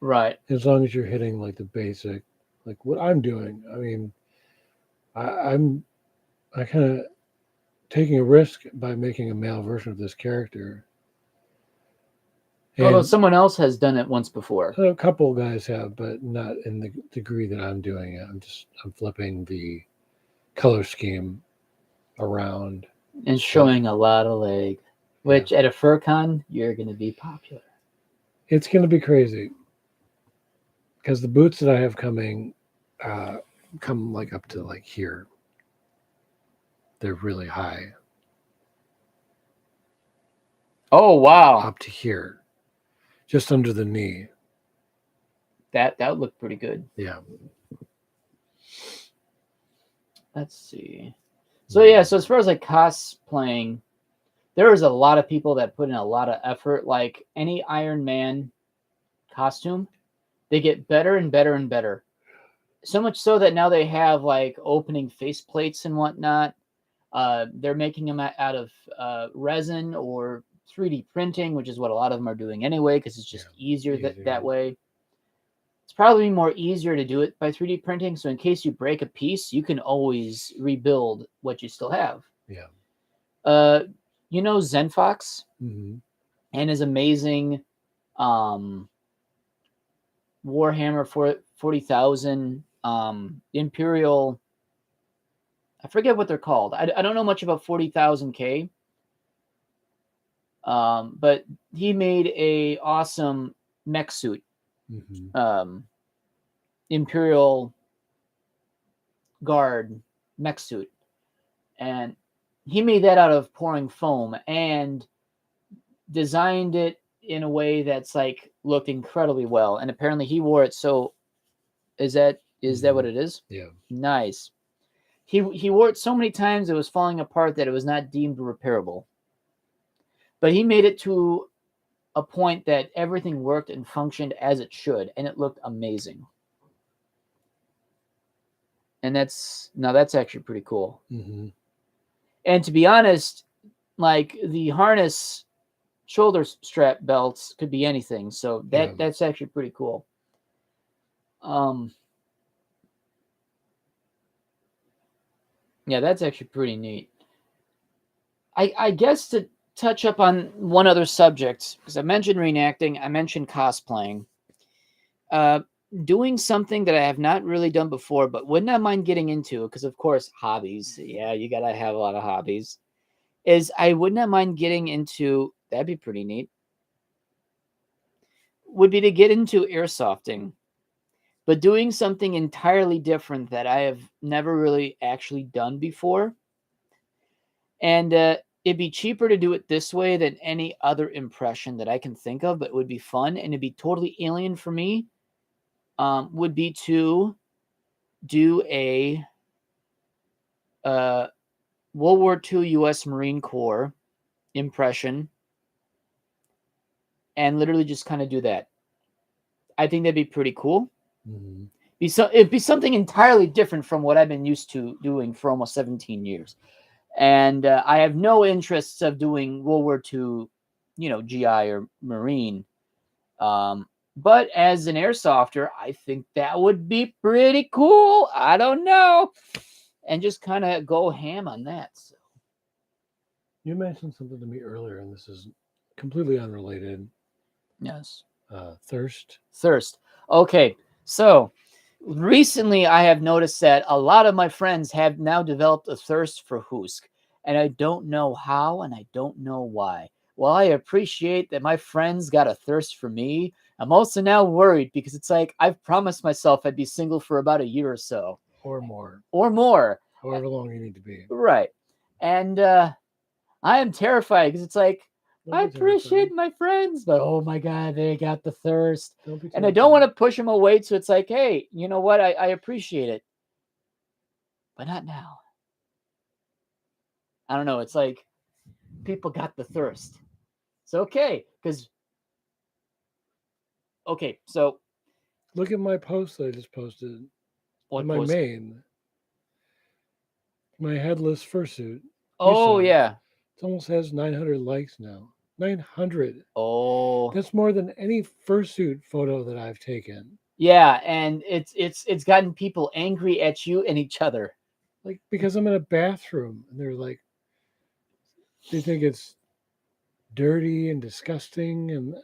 Right. As long as you're hitting like the basic, like what I'm doing. I mean, I'm kind of taking a risk by making a male version of this character. Although And someone else has done it once before. a couple of guys have, but not in the degree that I'm doing it. I'm flipping the color scheme around And showing a lot of leg, which at a FurCon, you're going to be popular. It's going to be crazy because the boots that I have coming come like up to like here. They're really high. Oh, wow. Up to here. Just under the knee. That would look pretty good. Yeah. Let's see. So yeah, so as far as like cosplaying, there is a lot of people that put in a lot of effort. Like any Iron Man costume, they get better and better and better. So much so that now they have like opening face plates and whatnot. They're making them out of resin or 3D printing, which is what a lot of them are doing anyway, because it's just easier that way. It's probably more easier to do it by 3D printing. So in case you break a piece, you can always rebuild what you still have. Yeah. You know Zenfox Mm-hmm. and his amazing Warhammer 40,000 Imperial. I forget what they're called. I don't know much about 40,000K. But he made a awesome mech suit. Mm-hmm. Imperial Guard mech suit. And he made that out of pouring foam and designed it in a way that's like looked incredibly well. And apparently he wore it. So is that what it is? Yeah. Nice. He wore it so many times it was falling apart that it was not deemed repairable. But he made it to a point that everything worked and functioned as it should, and it looked amazing. And that's actually pretty cool. Mm-hmm. And to be honest, like the harness shoulder strap belts could be anything, so that's actually pretty cool. Yeah, that's actually pretty neat. I guess to touch up on one other subject, because I mentioned reenacting, I mentioned cosplaying. Doing something that I have not really done before, but would not mind getting into, because of course, hobbies. Yeah, you got to have a lot of hobbies. Is I would not mind getting into, that'd be pretty neat, would be to get into airsofting, but doing something entirely different that I have never really actually done before. And it'd be cheaper to do it this way than any other impression that I can think of, but it would be fun and it'd be totally alien for me. Would be to do a World War II U.S. Marine Corps impression and literally just kind of do that. I think that'd be pretty cool. Mm-hmm. It'd be something entirely different from what I've been used to doing for almost 17 years. And I have no interests of doing World War II, GI or Marine. But as an airsofter, I think that would be pretty cool. I don't know. And just kind of go ham on that. So. You mentioned something to me earlier, and this is completely unrelated. Yes. Thirst. Okay. So recently I have noticed that a lot of my friends have now developed a thirst for Hoosk. And I don't know how and I don't know why. While I appreciate that my friends got a thirst for me, I'm also now worried because it's like I've promised myself I'd be single for about a year or so. Or more. However long you need to be. Right. And I am terrified because it's like, I appreciate my friends, but oh my God, they got the thirst. And I don't want to push them away. So it's like, hey, you know what? I appreciate it. But not now. I don't know. It's like people got the thirst. It's okay. So. Look at my post that I just posted. On my main. My headless fursuit. Oh, yeah. It almost has 900 likes now. 900. Oh, That's more than any fursuit photo that I've taken. yeah, and it's gotten people angry at you and each other. Like, because I'm in a bathroom and they're like, they think it's dirty and disgusting, and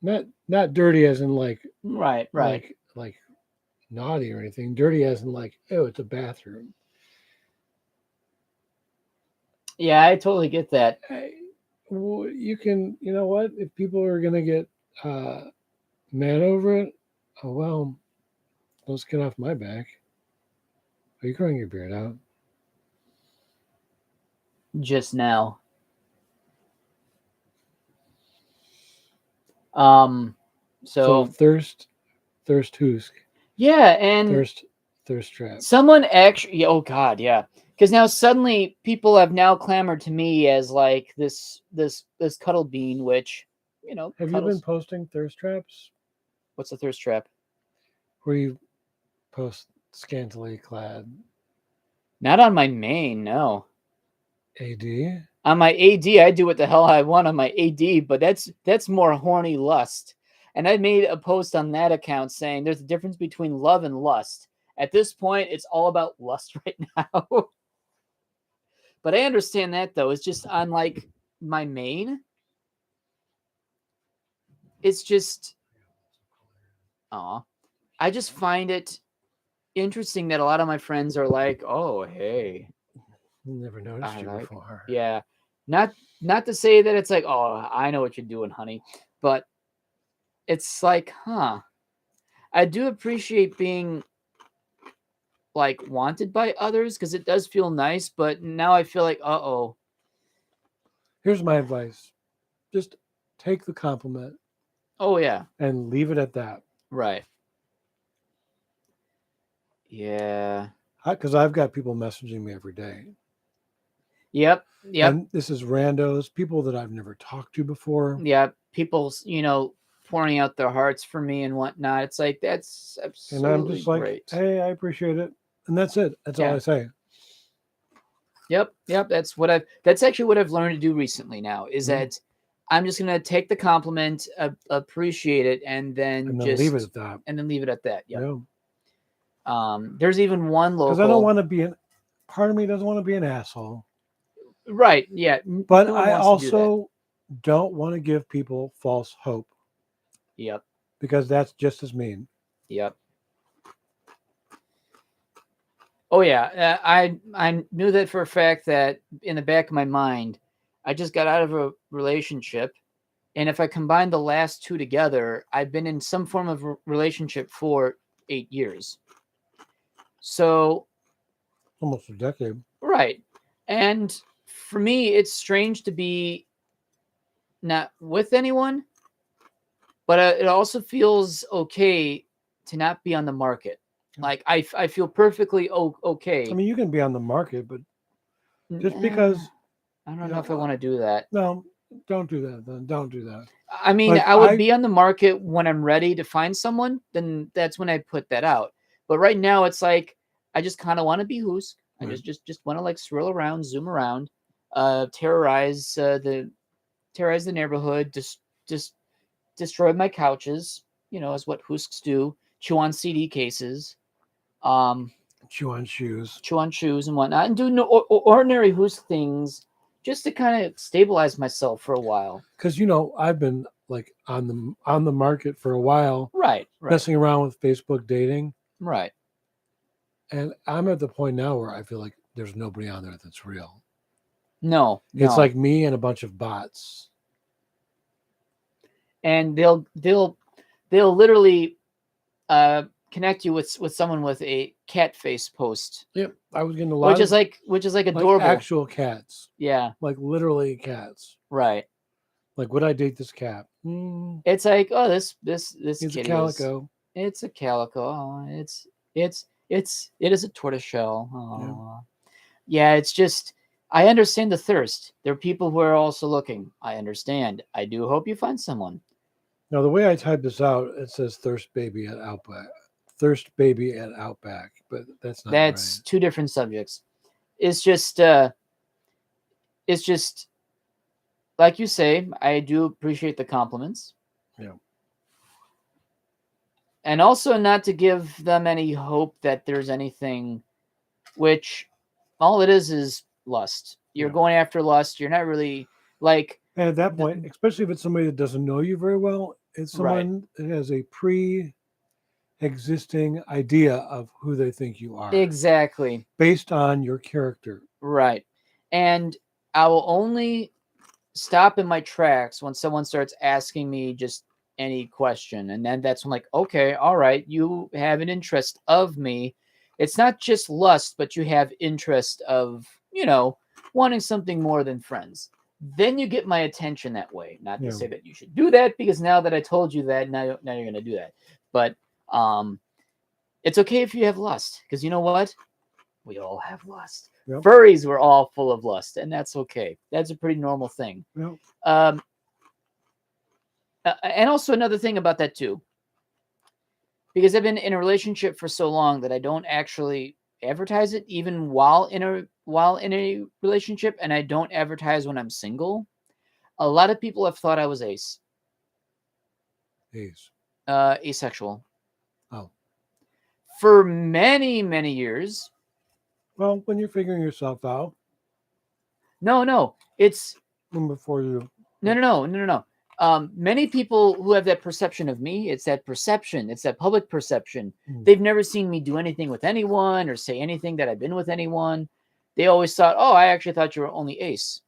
not dirty as in Right. like naughty or anything. Dirty as in like, oh, it's a bathroom. Yeah, I totally get that. Well, you know what? If people are gonna get mad over it, oh well, let's get off my back. Are you growing your beard out? Just now. So So thirst Hoosk, yeah, and thirst trap. someone actually, oh God, yeah, because now suddenly people have now clamored to me as like this cuddle bean, which Have you been posting thirst traps What's a thirst trap? where you post scantily clad Not on my main, no. AD? On my AD, I do what the hell I want on my AD, but that's more horny lust. And I made a post on that account saying there's a difference between love and lust. At this point, it's all about lust right now. But I understand that though. It's just on like my main. It's just, I just find it interesting that a lot of my friends are like, "Oh, hey, Never noticed you before." Yeah, not to say that it's like, "Oh, I know what you're doing, honey," but it's like, huh. I do appreciate being like wanted by others because it does feel nice, but now I feel like, uh-oh. Here's my advice. Just take the compliment. Oh, yeah. And leave it at that. Right. Yeah. Because I've got people messaging me every day. Yep. And this is randos, people that I've never talked to before. Yeah. People, pouring out their hearts for me and whatnot. It's like, that's absolutely and I'm just like, great. Hey, I appreciate it. And that's it. That's all I say. Yep. That's actually what I've learned to do recently now is that I'm just going to take the compliment, appreciate it, and then just leave it at that. And then leave it at that. Yep. Yeah. There's even one local. Because I don't want to be part of me doesn't want to be an asshole. Right. Yeah. But I also don't want to give people false hope. Yep. Because that's just as mean. Yep. Oh yeah, I knew that for a fact that in the back of my mind, I just got out of a relationship, and if I combine the last two together, I've been in some form of relationship for 8 years. So almost a decade. Right. And for me, it's strange to be not with anyone, but it also feels okay to not be on the market. Like I feel perfectly okay. I mean, you can be on the market, but just because I don't know if I want to do that. No, don't do that. Then don't do that. I mean, like, I would be on the market when I'm ready to find someone. Then that's when I put that out. But right now, it's like I just kind of want to be Hoosk. I just want to like swirl around, zoom around, terrorize the neighborhood, just destroy my couches. Is what Hoosks do. Chew on CD cases. Chew on shoes and whatnot, and do ordinary Hoosk things just to kind of stabilize myself for a while. Because I've been like on the market for a while, right? Messing around with Facebook dating, right? And I'm at the point now where I feel like there's nobody on there that's real. No. It's like me and a bunch of bots. And they'll literally connect you with someone with a cat face post. Yep, I was getting a lot, which is like adorable. Like actual cats. Yeah, like literally cats. Right. Like, would I date this cat? It's like, oh, this it's a calico. It's a calico. Oh, it is a tortoiseshell. Oh. Yeah, it's just. I understand the thirst. There are people who are also looking. I understand. I do hope you find someone. Now, the way I type this out, it says "thirst baby at Outback." Thirst baby at Outback, but that's not. That's right. Two different subjects. It's just like you say, I do appreciate the compliments. Yeah. And also not to give them any hope that there's anything, which all it is lust. You're going after lust. You're not really like. And at that point, especially if it's somebody that doesn't know you very well, it's someone that has a pre-existing idea of who they think you are. Exactly. Based on your character. Right. And I will only stop in my tracks when someone starts asking me just any question. And then that's when I'm like, okay, all right, you have an interest of me. It's not just lust, but you have interest of, wanting something more than friends. Then you get my attention that way. Not to say that you should do that, because now that I told you that, now you're going to do that. But it's okay if you have lust, because you know what? We all have lust. Yep. Furries were all full of lust, and that's okay. That's a pretty normal thing. Yep. And also another thing about that too, because I've been in a relationship for so long that I don't actually advertise it, even while in a relationship, and I don't advertise when I'm single. A lot of people have thought I was asexual. Oh. For many, many years. Well, when you're figuring yourself out. No. It's before you. No. Many people who have that perception of me, it's that perception. It's that public perception. They've never seen me do anything with anyone or say anything that I've been with anyone. They always thought, oh, I actually thought you were only ace.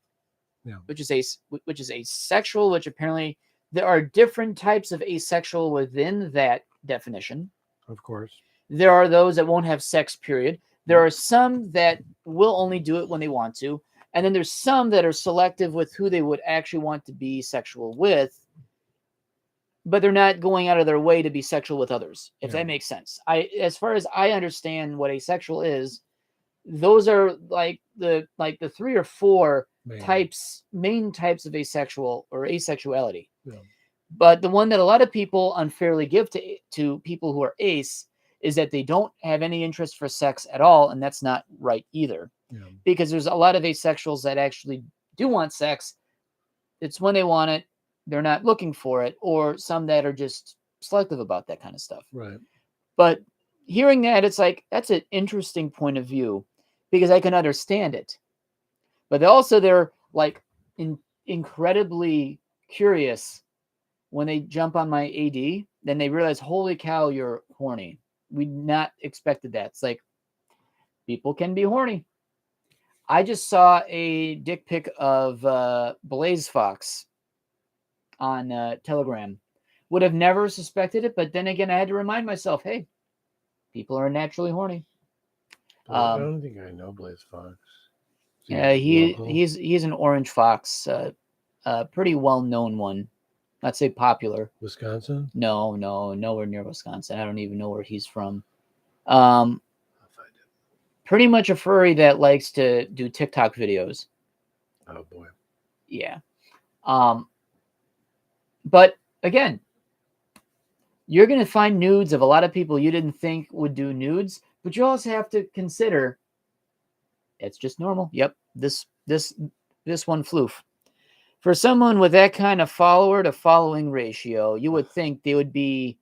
Yeah. Which is asexual, which apparently there are different types of asexual within that definition. Of course. There are those that won't have sex, period. There are some that will only do it when they want to. And then there's some that are selective with who they would actually want to be sexual with, but they're not going out of their way to be sexual with others, if that makes sense. As far as I understand what asexual is, those are like the 3 or 4 main types of asexual or asexuality. Yeah. But the one that a lot of people unfairly give to people who are ace is that they don't have any interest for sex at all, and that's not right either. Yeah. Because there's a lot of asexuals that actually do want sex. It's when they want it, they're not looking for it, or some that are just selective about that kind of stuff. Right. But hearing that, it's like, that's an interesting point of view, because I can understand it. But they're like incredibly curious when they jump on my AD, then they realize, holy cow, you're horny. We not expected that. It's like, people can be horny. I just saw a dick pic of Blaze Fox on Telegram. Would have never suspected it, but then again, I had to remind myself, hey, people are naturally horny. I don't think I know Blaze Fox. Yeah, he's an orange fox, pretty well-known one. Not say popular. Wisconsin? No, nowhere near Wisconsin. I don't even know where he's from. Pretty much a furry that likes to do TikTok videos. Oh boy. Yeah. But again, you're going to find nudes of a lot of people you didn't think would do nudes, but you also have to consider it's just normal. Yep. This one floof. For someone with that kind of follower to following ratio, you would think they would be,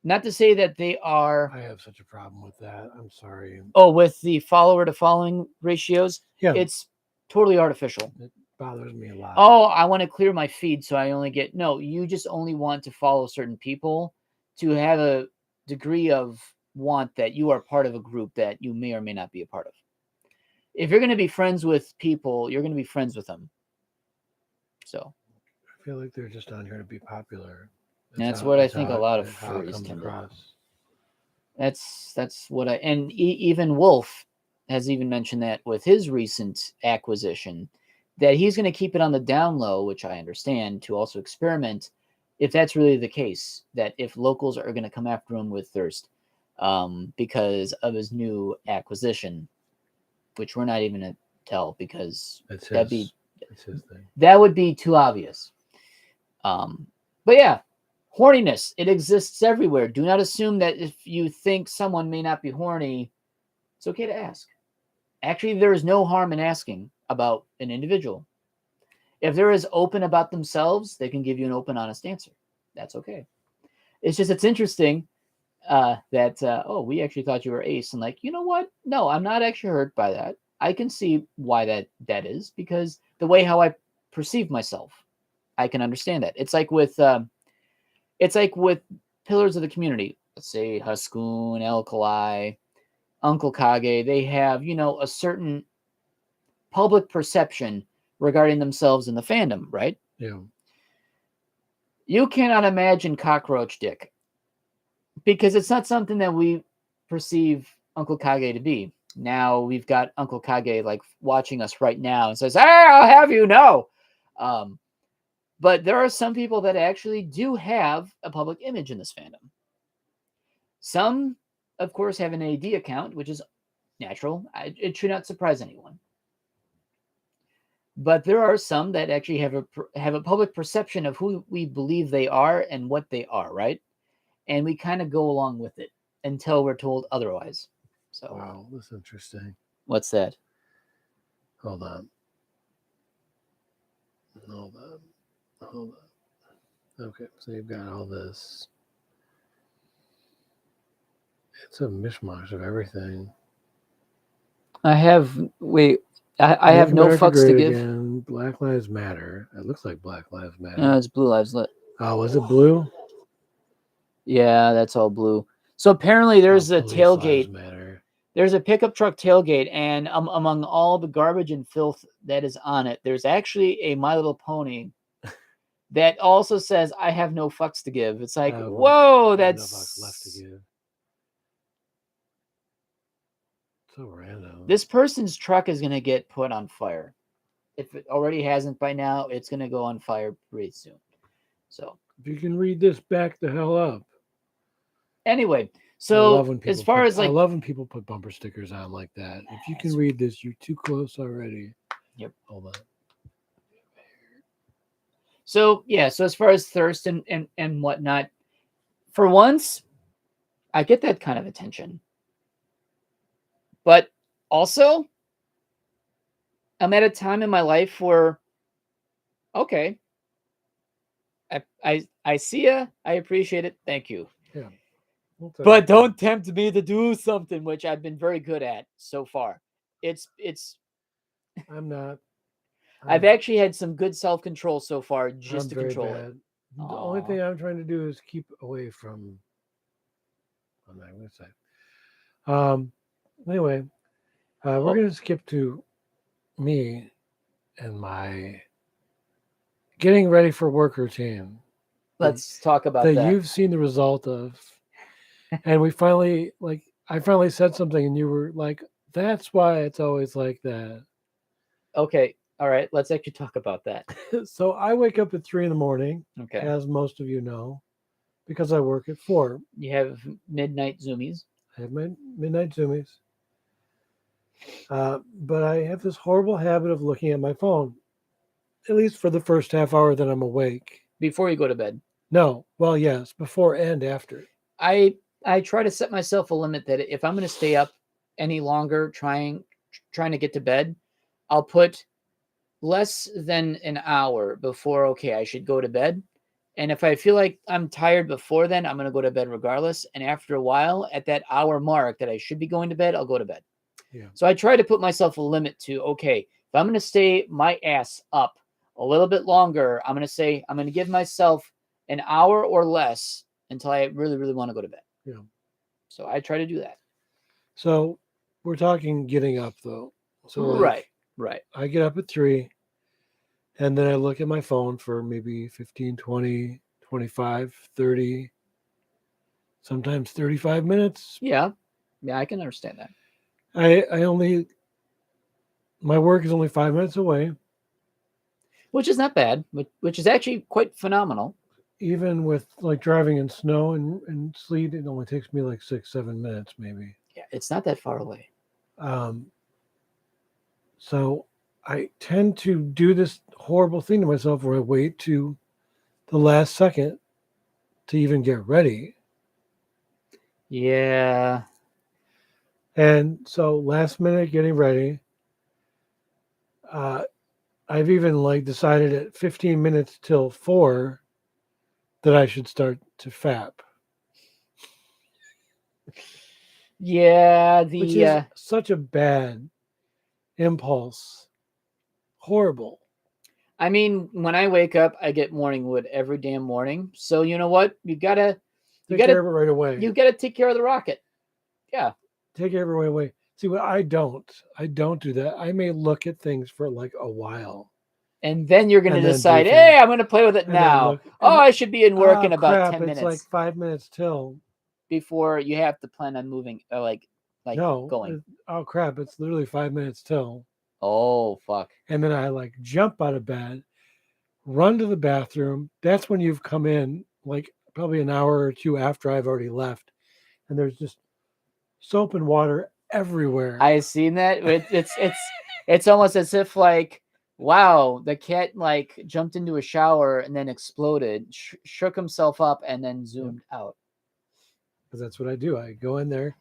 not to say that they are. I have such a problem with that. I'm sorry. Oh, with the follower to following ratios? Yeah. It's totally artificial. It bothers me a lot. Oh, I want to clear my feed so I only get. No, you just only want to follow certain people to have a degree of want that you are part of a group that you may or may not be a part of. If you're going to be friends with people, you're going to be friends with them. So I feel like they're just on here to be popular. That's what I think a lot of furries can do. That's what and even Wolf has even mentioned that with his recent acquisition, that he's going to keep it on the down low, which I understand, to also experiment if that's really the case, that if locals are going to come after him with thirst because of his new acquisition, which we're not even going to tell because that'd be his thing. That would be too obvious. But yeah, horniness, it exists everywhere. Do not assume that if you think someone may not be horny, it's okay to ask. Actually, there is no harm in asking about an individual. If they're as open about themselves, they can give you an open, honest answer. That's okay. It's just, it's interesting that, oh, we actually thought you were ace. And like, you know what? No, I'm not actually hurt by that. I can see why that is, because the way how I perceive myself, I can understand that. It's like with pillars of the community. Let's say Haskun, Alkali, Uncle Kage. They have, a certain public perception regarding themselves in the fandom, right? Yeah. You cannot imagine Cockroach Dick, because it's not something that we perceive Uncle Kage to be. Now we've got Uncle Kage like watching us right now and says, "Hey, I'll have you know." But there are some people that actually do have a public image in this fandom. Some, of course, have an AD account, which is natural. It should not surprise anyone. But there are some that actually have a public perception of who we believe they are and what they are, right? And we kind of go along with it until we're told otherwise. So, wow, that's interesting. What's that? Hold on. Okay, so you've got all this. It's a mishmash of everything. I have no fucks to give. Again. Black Lives Matter. It looks like Black Lives Matter. No, it's Blue Lives Lit. Oh, was it blue? Yeah, that's all blue. So apparently there's a tailgate. Matter. There's a pickup truck tailgate, and among all the garbage and filth that is on it, there's actually a My Little Pony that also says, "I have no fucks to give." It's like, whoa, that's no fucks left to give. So random. This person's truck is going to get put on fire. If it already hasn't by now, it's going to go on fire pretty soon. So if you can read this, back the hell up. Anyway, so as far as like, I love when people put bumper stickers on like that. If you can read this, you're too close already. Yep. Hold on. So yeah, so as far as thirst and whatnot, for once, I get that kind of attention. But also, I'm at a time in my life where, okay, I see ya, I appreciate it, thank you. Yeah. But don't tempt me to do something, which I've been very good at so far. It's. I'm not. I've actually had some good self-control so far, just to control it. The only thing I'm trying to do is keep away from. I'm not going to say. Anyway, we're going to skip to me and my getting ready for work routine. Let's talk about that. You've seen the result of, and we finally I finally said something, and you were like, "That's why it's always like that." Okay. All right, let's actually talk about that. So I wake up at 3 a.m. Okay. As most of you know, because I work at 4. You have midnight zoomies. I have my midnight zoomies. But I have this horrible habit of looking at my phone, at least for the first half hour that I'm awake. Before you go to bed? No. Well, yes, before and after. I try to set myself a limit that if I'm going to stay up any longer trying to get to bed, I'll put less than an hour before, okay, I should go to bed. And if I feel like I'm tired before then, I'm going to go to bed regardless. And after a while, at that hour mark that I should be going to bed, I'll go to bed. Yeah. So I try to put myself a limit to, okay, if I'm going to stay my ass up a little bit longer, I'm going to give myself an hour or less until I really, really want to go to bed. Yeah. So I try to do that. So we're talking getting up, though. So right. I get up at 3, and then I look at my phone for maybe 15, 20, 25, 30, sometimes 35 minutes. Yeah, I can understand that. My work is only 5 minutes away. Which is not bad, which is actually quite phenomenal. Even with like driving in snow and sleet, it only takes me like 6-7 minutes, maybe. Yeah, it's not that far away. So I tend to do this horrible thing to myself where I wait to the last second to even get ready. Yeah. And so last minute getting ready, I I've even like decided at 15 minutes till 4 that I should start to fap. Yeah, which is such a bad impulse. Horrible. I mean, when I wake up, I get morning wood every damn morning. So you know what? You gotta take care of it right away. You gotta take care of the rocket. Yeah. Take care of it right away. See, what I don't do that. I may look at things for like a while. And then you're going to decide, hey, I'm going to play with it now. I should be in work in about 10 minutes. It's like 5 minutes till. Before you have to plan on moving, or no, going. Oh, crap. It's literally 5 minutes till. Oh, fuck. And then I like jump out of bed, run to the bathroom. That's when you've come in, like probably an hour or two after I've already left. And there's just soap and water everywhere. I've seen that. It's almost as if like, wow, the cat like jumped into a shower and then exploded, shook himself up, and then zoomed out. Because that's what I do. I go in there,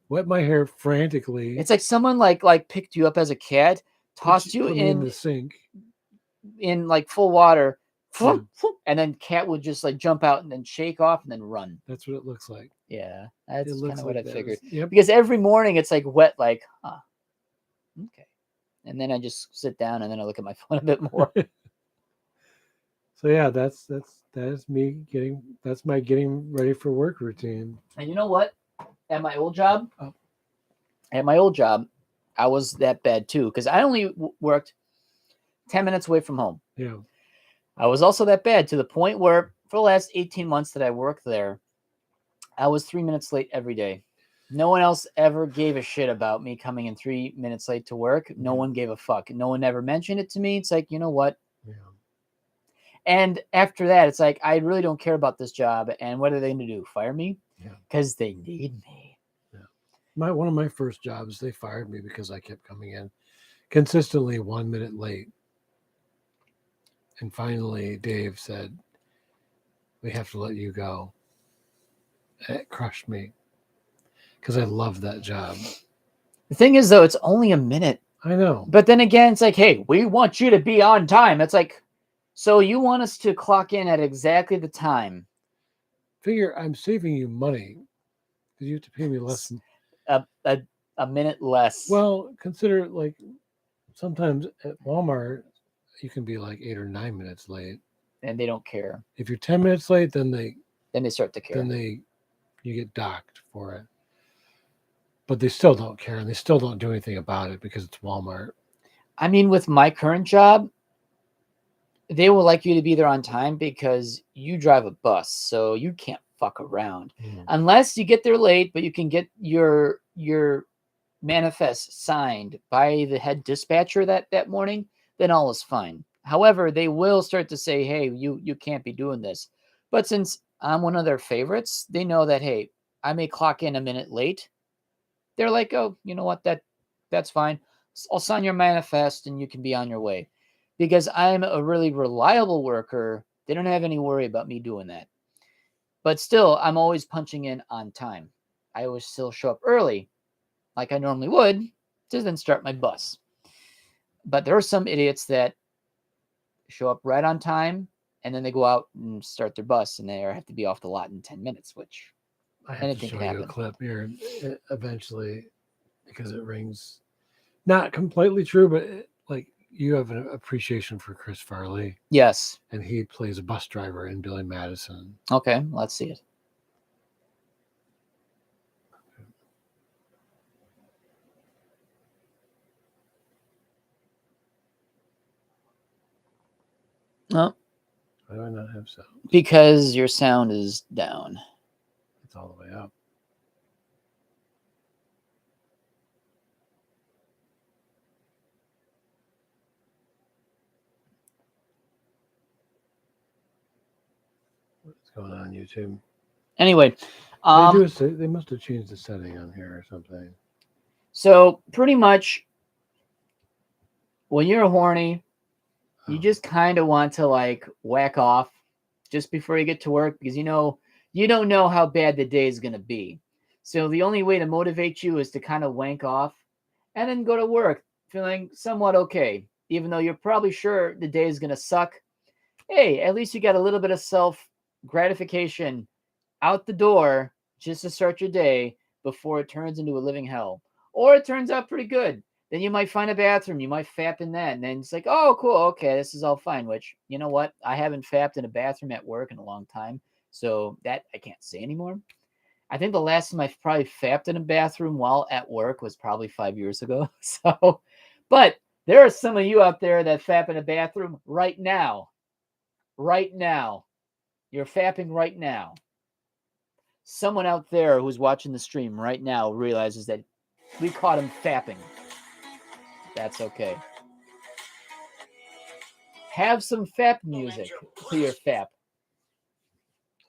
wet my hair frantically. It's like someone like picked you up as a cat, tossed you in the sink, in like full water, and then cat would just like jump out and then shake off and then run. That's what it looks like. Yeah, that's kind of what I figured. Yep. Because every morning it's like wet, like, okay. And then I just sit down and then I look at my phone a bit more. So yeah, that is me that's my getting ready for work routine. And you know what? At my old job, I was that bad too, because I only worked 10 minutes away from home. Yeah. I was also that bad to the point where for the last 18 months that I worked there, I was 3 minutes late every day. No one else ever gave a shit about me coming in 3 minutes late to work. No one gave a fuck. No one ever mentioned it to me. It's like, you know what? Yeah. And after that, it's like, I really don't care about this job. And what are they going to do? Fire me? Yeah. Because they need me. Yeah. One of my first jobs, they fired me because I kept coming in consistently 1 minute late. And finally, Dave said, we have to let you go. It crushed me because I love that job. The thing is, though, it's only a minute. I know. But then again, it's like, hey, we want you to be on time. It's like, so you want us to clock in at exactly the time. Figure I'm saving you money because you have to pay me less. A minute less. Well, consider like sometimes at Walmart, you can be like 8 or 9 minutes late. And they don't care. If you're 10 minutes late, then they start to care. Then you get docked for it. But they still don't care, and they still don't do anything about it because it's Walmart. I mean, with my current job, they will like you to be there on time because you drive a bus, so you can't fuck around. Unless you get there late, but you can get your manifest signed by the head dispatcher that morning, then all is fine. However, they will start to say, hey, you can't be doing this. But since I'm one of their favorites, they know that, hey, I may clock in a minute late. They're like, oh, you know what? That's fine. I'll sign your manifest and you can be on your way. Because I'm a really reliable worker, they don't have any worry about me doing that. But still, I'm always punching in on time. I always still show up early, like I normally would, to then start my bus. But there are some idiots that show up right on time, and then they go out and start their bus, and they have to be off the lot in 10 minutes, which I have to show you a clip here eventually because it rings not completely true, but like you have an appreciation for Chris Farley. Yes. And he plays a bus driver in Billy Madison. Okay, let's see it. Oh. Why do I not have sound? Because your sound is down. It's all the way up. What's going on YouTube? Anyway, they must have changed the setting on here or something. So pretty much when you're horny, you just kind of want to like whack off just before you get to work because you don't know how bad the day is going to be. So the only way to motivate you is to kind of wank off and then go to work feeling somewhat okay. even though you're probably sure the day is going to suck. Hey, at least you got a little bit of self gratification out the door just to start your day before it turns into a living hell. Or it turns out pretty good. Then you might find a bathroom. You might fap in that. And then it's like, oh, cool. Okay, this is all fine. Which, you know what? I haven't fapped in a bathroom at work in a long time. So that I can't say anymore. I think the last time I probably fapped in a bathroom while at work was probably 5 years ago. So, but there are some of you out there that fap in a bathroom right now. Right now. You're fapping right now. Someone out there who's watching the stream right now realizes that we caught him fapping. That's okay. Have some fap music to your fap.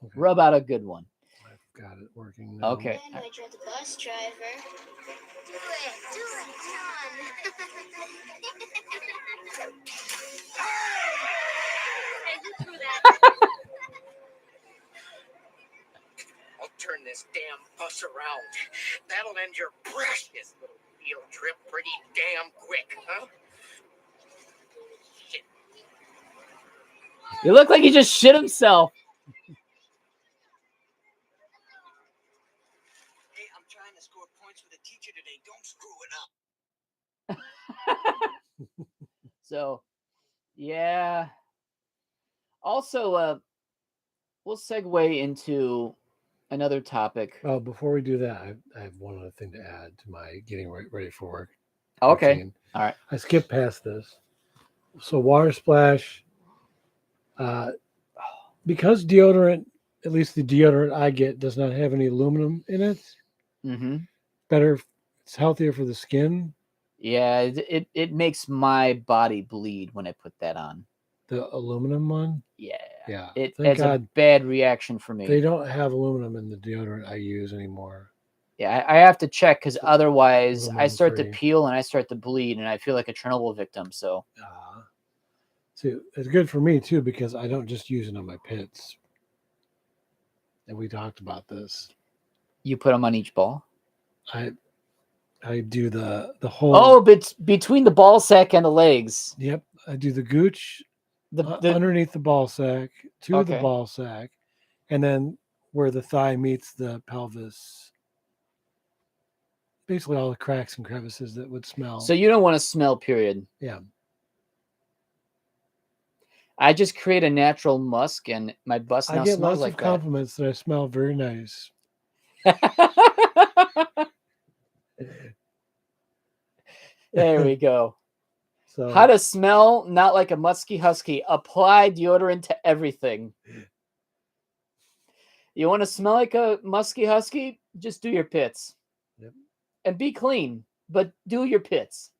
Okay. Rub out a good one. I've got it working now. Okay. And I tried the bus driver. Do it, John. I'll turn this damn bus around. That'll end your precious little field trip pretty damn quick, huh? Shit. You look like he just shit himself. Hey, I'm trying to score points for the teacher today. Don't screw it up. So, yeah. Also, we'll segue into another topic. Oh, before we do that, I have one other thing to add to my getting ready for work. Okay. routine. All right. I skipped past this. So water splash, because deodorant, at least the deodorant I get, does not have any aluminum in it. Mm-hmm. Better, it's healthier for the skin. Yeah, it makes my body bleed when I put that on. The aluminum one? Yeah. Yeah. It Thank has God a bad reaction for me. they don't have aluminum in the deodorant I use anymore. Yeah, I have to check because otherwise I start to Aluminum-free. peel and I start to bleed and I feel like a Chernobyl victim. So See, it's good for me too because I don't just use it on my pits. And we talked about this. you put them on each ball? I do the whole. Oh, but between the ball sack and the legs. Yep, I do the gooch The underneath the ball sack to Okay. the ball sack, and then where the thigh meets the pelvis. Basically, all the cracks and crevices that would smell. So you don't want to smell, period. Yeah. I just create a natural musk and my bus now I get smells lots like of compliments that I smell very nice. that. There we go. So How to smell not like a musky husky. Apply deodorant to everything. You want to smell like a musky husky? Just do your pits. Yep. And be clean, but do your pits.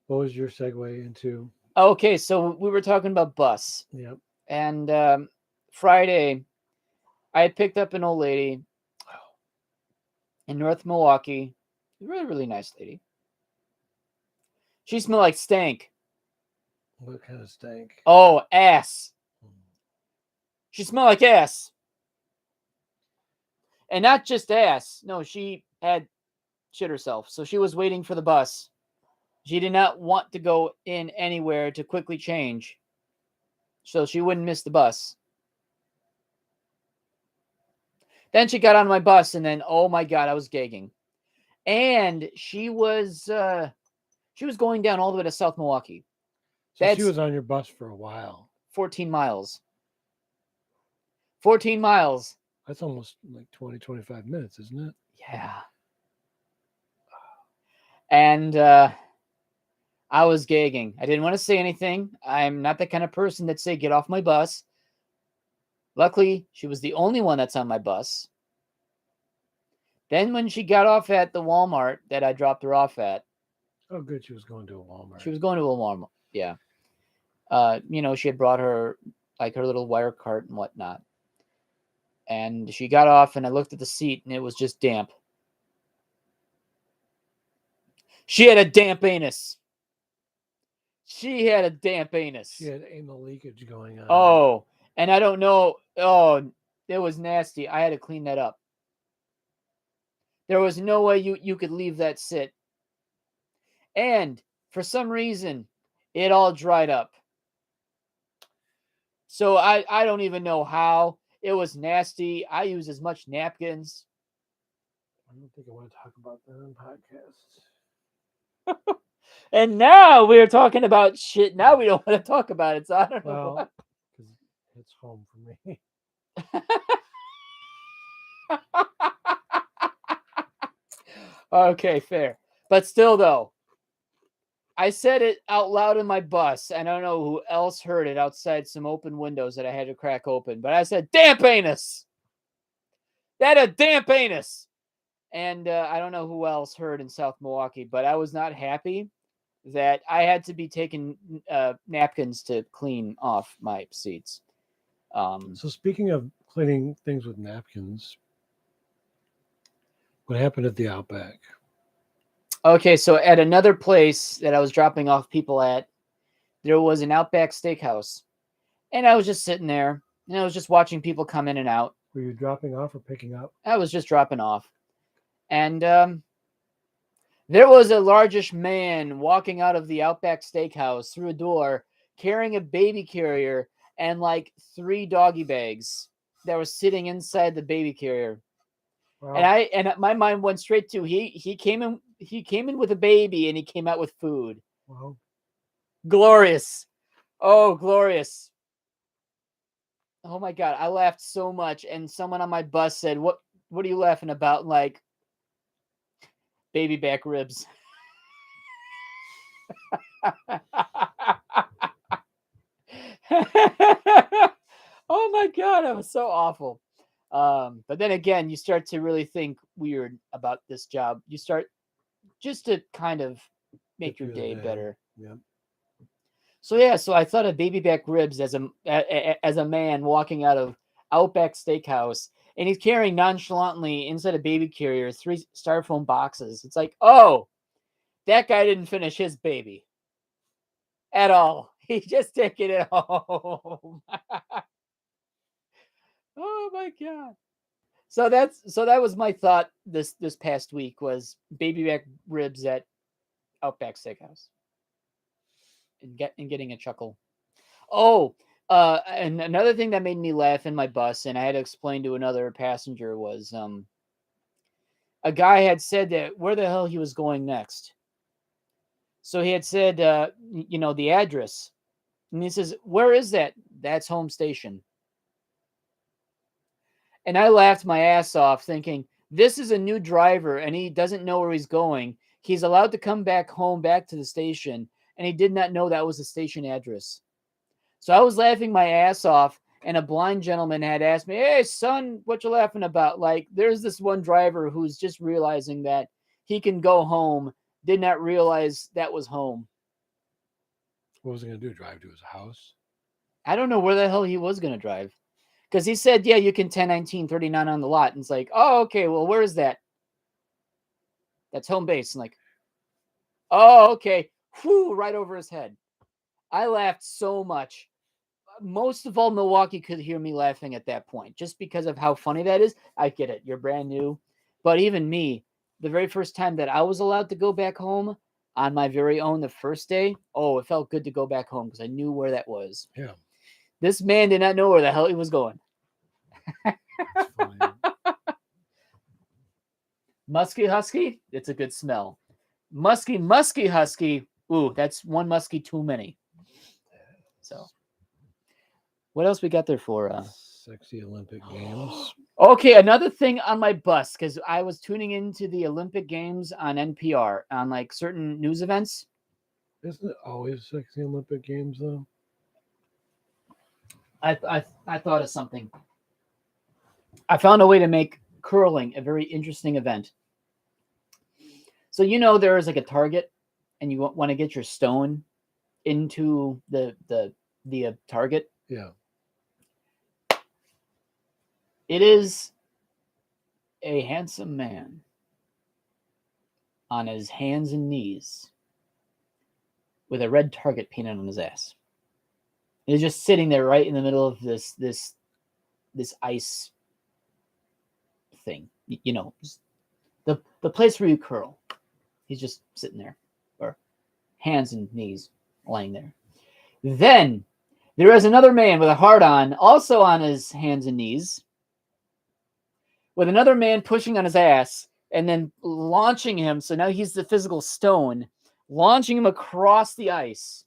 What was your segue into? Okay, so we were talking about bus. Yep. And Friday, I had picked up an old lady in North Milwaukee. Really, really nice lady. She smelled like stank. What kind of stank? Oh, ass. She smelled like ass. And not just ass. No, she had shit herself. So she was waiting for the bus. She did not want to go in anywhere to quickly change. So she wouldn't miss the bus. Then she got on my bus and then, oh my God, I was gagging. And she was going down all the way to South Milwaukee. So she was on your bus for a while. 14 miles. 14 miles. That's almost like 20, 25 minutes, isn't it? Yeah. And I was gagging. I didn't want to say anything. I'm not the kind of person that say, get off my bus. Luckily, she was the only one that's on my bus. Then when she got off at the Walmart that I dropped her off at. Oh, good. She was going to a Walmart. She was going to a Walmart. Yeah. She had brought her like her little wire cart and whatnot. And she got off and I looked at the seat and it was just damp. She had a damp anus. She had a damp anus. She had anal leakage going on. Oh, and I don't know. Oh, it was nasty. I had to clean that up. There was no way you could leave that sit. And for some reason, it all dried up. So I don't even know how. It was nasty. I used as much napkins. I don't think I want to talk about that on podcasts. And now we're talking about shit. Now we don't want to talk about it. So I don't know. Well, because it's home for me. Okay, fair. But still, though, I said it out loud in my bus. I don't know who else heard it outside some open windows that I had to crack open. But I said, damp anus. That a damp anus. And I don't know who else heard in South Milwaukee, but I was not happy that I had to be taking napkins to clean off my seats. So speaking of cleaning things with napkins, what happened at the Outback? Okay, so at another place that I was dropping off people at, there was an Outback Steakhouse. And I was just sitting there, and I was just watching people come in and out. Were you dropping off or picking up? I was just dropping off. And there was a largish man walking out of the Outback Steakhouse through a door, carrying a baby carrier and like 3 doggy bags that were sitting inside the baby carrier. Wow. And my mind went straight to he came in with a baby and he came out with food. Wow. Glorious. Oh, glorious. Oh my God, I laughed so much. And someone on my bus said, What are you laughing about? Like, baby back ribs. Oh my God, that was so awful. But then again, you start to really think weird about this job. You start just to kind of make your day better. Yeah. So yeah, so I thought of baby back ribs as a man walking out of Outback Steakhouse, and he's carrying nonchalantly inside a baby carrier 3 styrofoam boxes. It's like, oh, that guy didn't finish his baby at all. He's just taking it home. Oh my God. So that was my thought this past week was baby back ribs at Outback Steakhouse. And getting a chuckle. Oh, and another thing that made me laugh in my bus, and I had to explain to another passenger, was a guy had said that where the hell he was going next. So he had said, the address, and he says, "Where is that?" "That's home station." And I laughed my ass off, thinking, this is a new driver, and he doesn't know where he's going. He's allowed to come back home, back to the station, and he did not know that was the station address. So I was laughing my ass off, and a blind gentleman had asked me, "Hey, son, what you laughing about?" Like, there's this one driver who's just realizing that he can go home, did not realize that was home. What was he going to do? Drive to his house? I don't know where the hell he was going to drive. Because he said, yeah, you can 101939 on the lot. And it's like, oh, okay, well, where is that? That's home base. And like, oh, okay. Whew, right over his head. I laughed so much. Most of all, Milwaukee could hear me laughing at that point, just because of how funny that is. I get it. You're brand new. But even me, the very first time that I was allowed to go back home on my very own, the first day, oh, it felt good to go back home because I knew where that was. Yeah. This man did not know where the hell he was going. That's funny. Musky husky, it's a good smell. Musky husky, ooh, that's one musky too many. So, what else we got there for? Sexy Olympic Games. Okay, another thing on my bus, because I was tuning into the Olympic Games on NPR on like certain news events. Isn't it always sexy Olympic Games though? I thought of something. I found a way to make curling a very interesting event. So there is like a target, and you want to get your stone into the target. Yeah. It is a handsome man on his hands and knees with a red target painted on his ass. He's just sitting there right in the middle of this ice thing. The place where you curl. He's just sitting there, or hands and knees lying there. Then there is another man with a heart on, also on his hands and knees, with another man pushing on his ass and then launching him. So now he's the physical stone, launching him across the ice.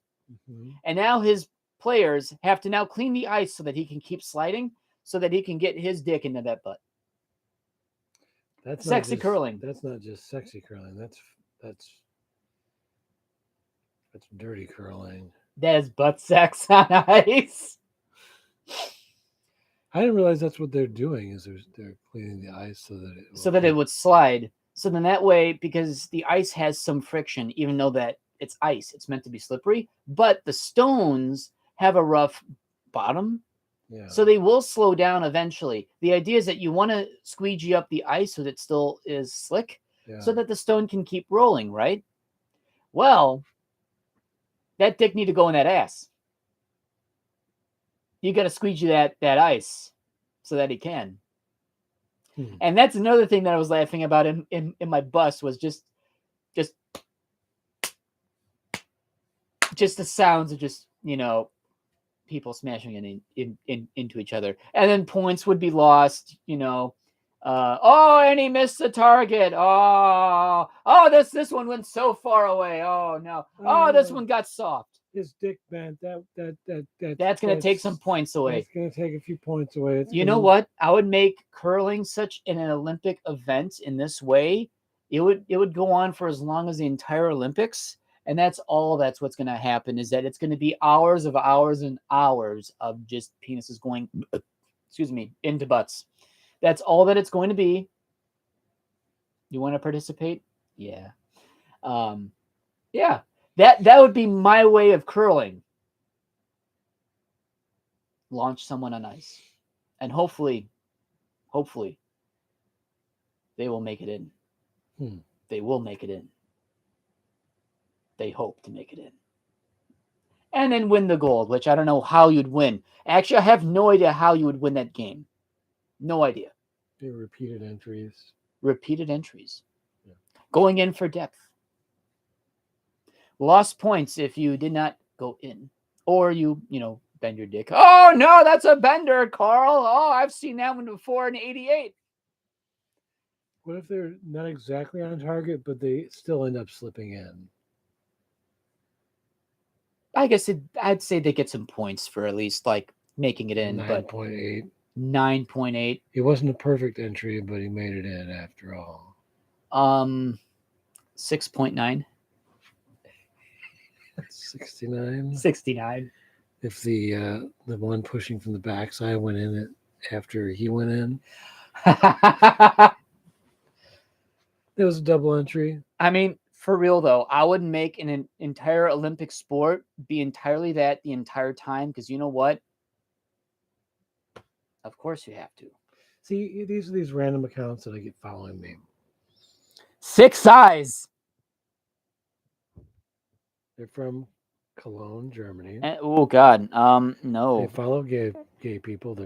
Mhm. And now his players have to now clean the ice so that he can keep sliding, so that he can get his dick into that butt. That's Sexy not just, curling. That's not just sexy curling. That's dirty curling. That is butt sex on ice. I didn't realize that's what they're doing. Is they're cleaning the ice so that It would slide. So then that way, because the ice has some friction, even though that it's ice, it's meant to be slippery, but the stones have a rough bottom, Yeah. so they will slow down eventually. The idea is that you want to squeegee up the ice so that it still is slick, Yeah. so that the stone can keep rolling, right? Well, that dick need to go in that ass. You got to squeegee that ice so that he can. And that's another thing that I was laughing about in my bus was just the sounds of just, people smashing into each other. And then points would be lost, and he missed the target. This one went so far away. Oh no. This one got soft. His dick bent. That's going to take some points away. It's going to take a few points away. Know what? I would make curling such an Olympic event in this way. It would go on for as long as the entire Olympics. And that's what's going to happen, is that it's going to be hours and hours of just penises going, into butts. That's all that it's going to be. You want to participate? Yeah. Yeah. That would be my way of curling. Launch someone on ice. And hopefully, they will make it in. They will make it in. They hope to make it in. And then win the gold, which I don't know how you'd win. Actually, I have no idea how you would win that game. No idea. They're repeated entries. Yeah. Going in for depth. Lost points if you did not go in. Or you bend your dick. Oh, no, that's a bender, Carl. Oh, I've seen that one before in 88. What if they're not exactly on target, but they still end up slipping in? I guess I'd say they get some points for at least making it in. 9.8. 9.8. It wasn't a perfect entry, but he made it in after all. 6.9. 69. 69. If the one pushing from the backside went in it after he went in. It was a double entry. I mean, for real though, I would make an entire Olympic sport be entirely that the entire time, because you know what? Of course you have to. See, these are these random accounts that I get following me. 6 eyes. They're from Cologne, Germany. Oh God, no. They follow gay people.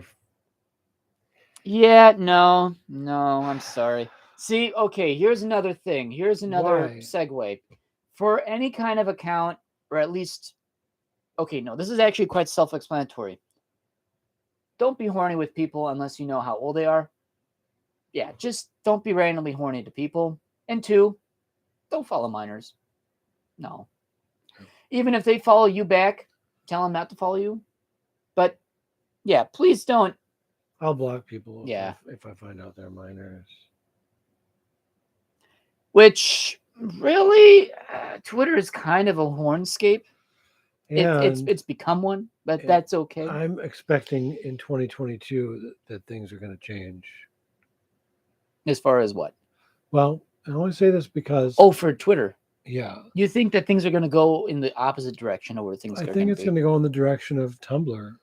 Yeah, no, I'm sorry. See, okay, here's another thing. Here's another segue. For any kind of account, or at least, okay, no, this is actually quite self-explanatory. Don't be horny with people unless you know how old they are. Yeah, just don't be randomly horny to people. And 2, don't follow minors. No. Even if they follow you back, tell them not to follow you. But, yeah, please don't. I'll block people if I find out they're minors. Which, really, Twitter is kind of a hornscape. It's become one, but that's okay. I'm expecting in 2022 that things are going to change. As far as what? Well, I only say this because... Oh, for Twitter. Yeah. You think that things are going to go in the opposite direction of where things are going to be? I think it's going to go in the direction of Tumblr.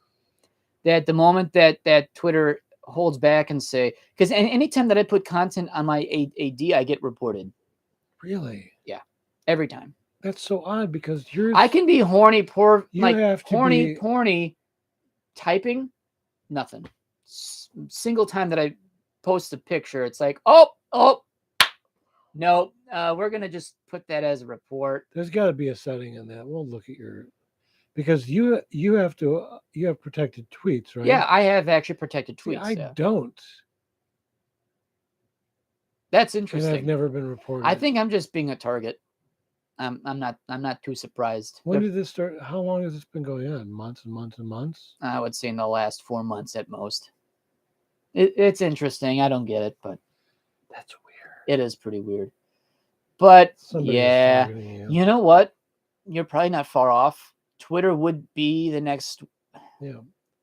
That the moment that Twitter holds back and say... Because anytime that I put content on my AD, I get reported. Really? Yeah. Every time. That's so odd because yours... I can be horny, horny typing, nothing. Single time that I post a picture, it's like, oh, no, we're gonna just put that as a report. There's got to be a setting in that. We'll look at your because you have protected tweets, right? Yeah, I have actually protected See, tweets. I yeah. don't. That's And interesting. I've never been reported. I think I'm just being a target. I'm not too surprised. When did this start? How long has this been going on? Months and months and months? I would say in the last 4 months at most. It's interesting. I don't get it, but That's weird. it is pretty weird. But Somebody is yeah, targeting you know what? You're probably not far off. Twitter would be the next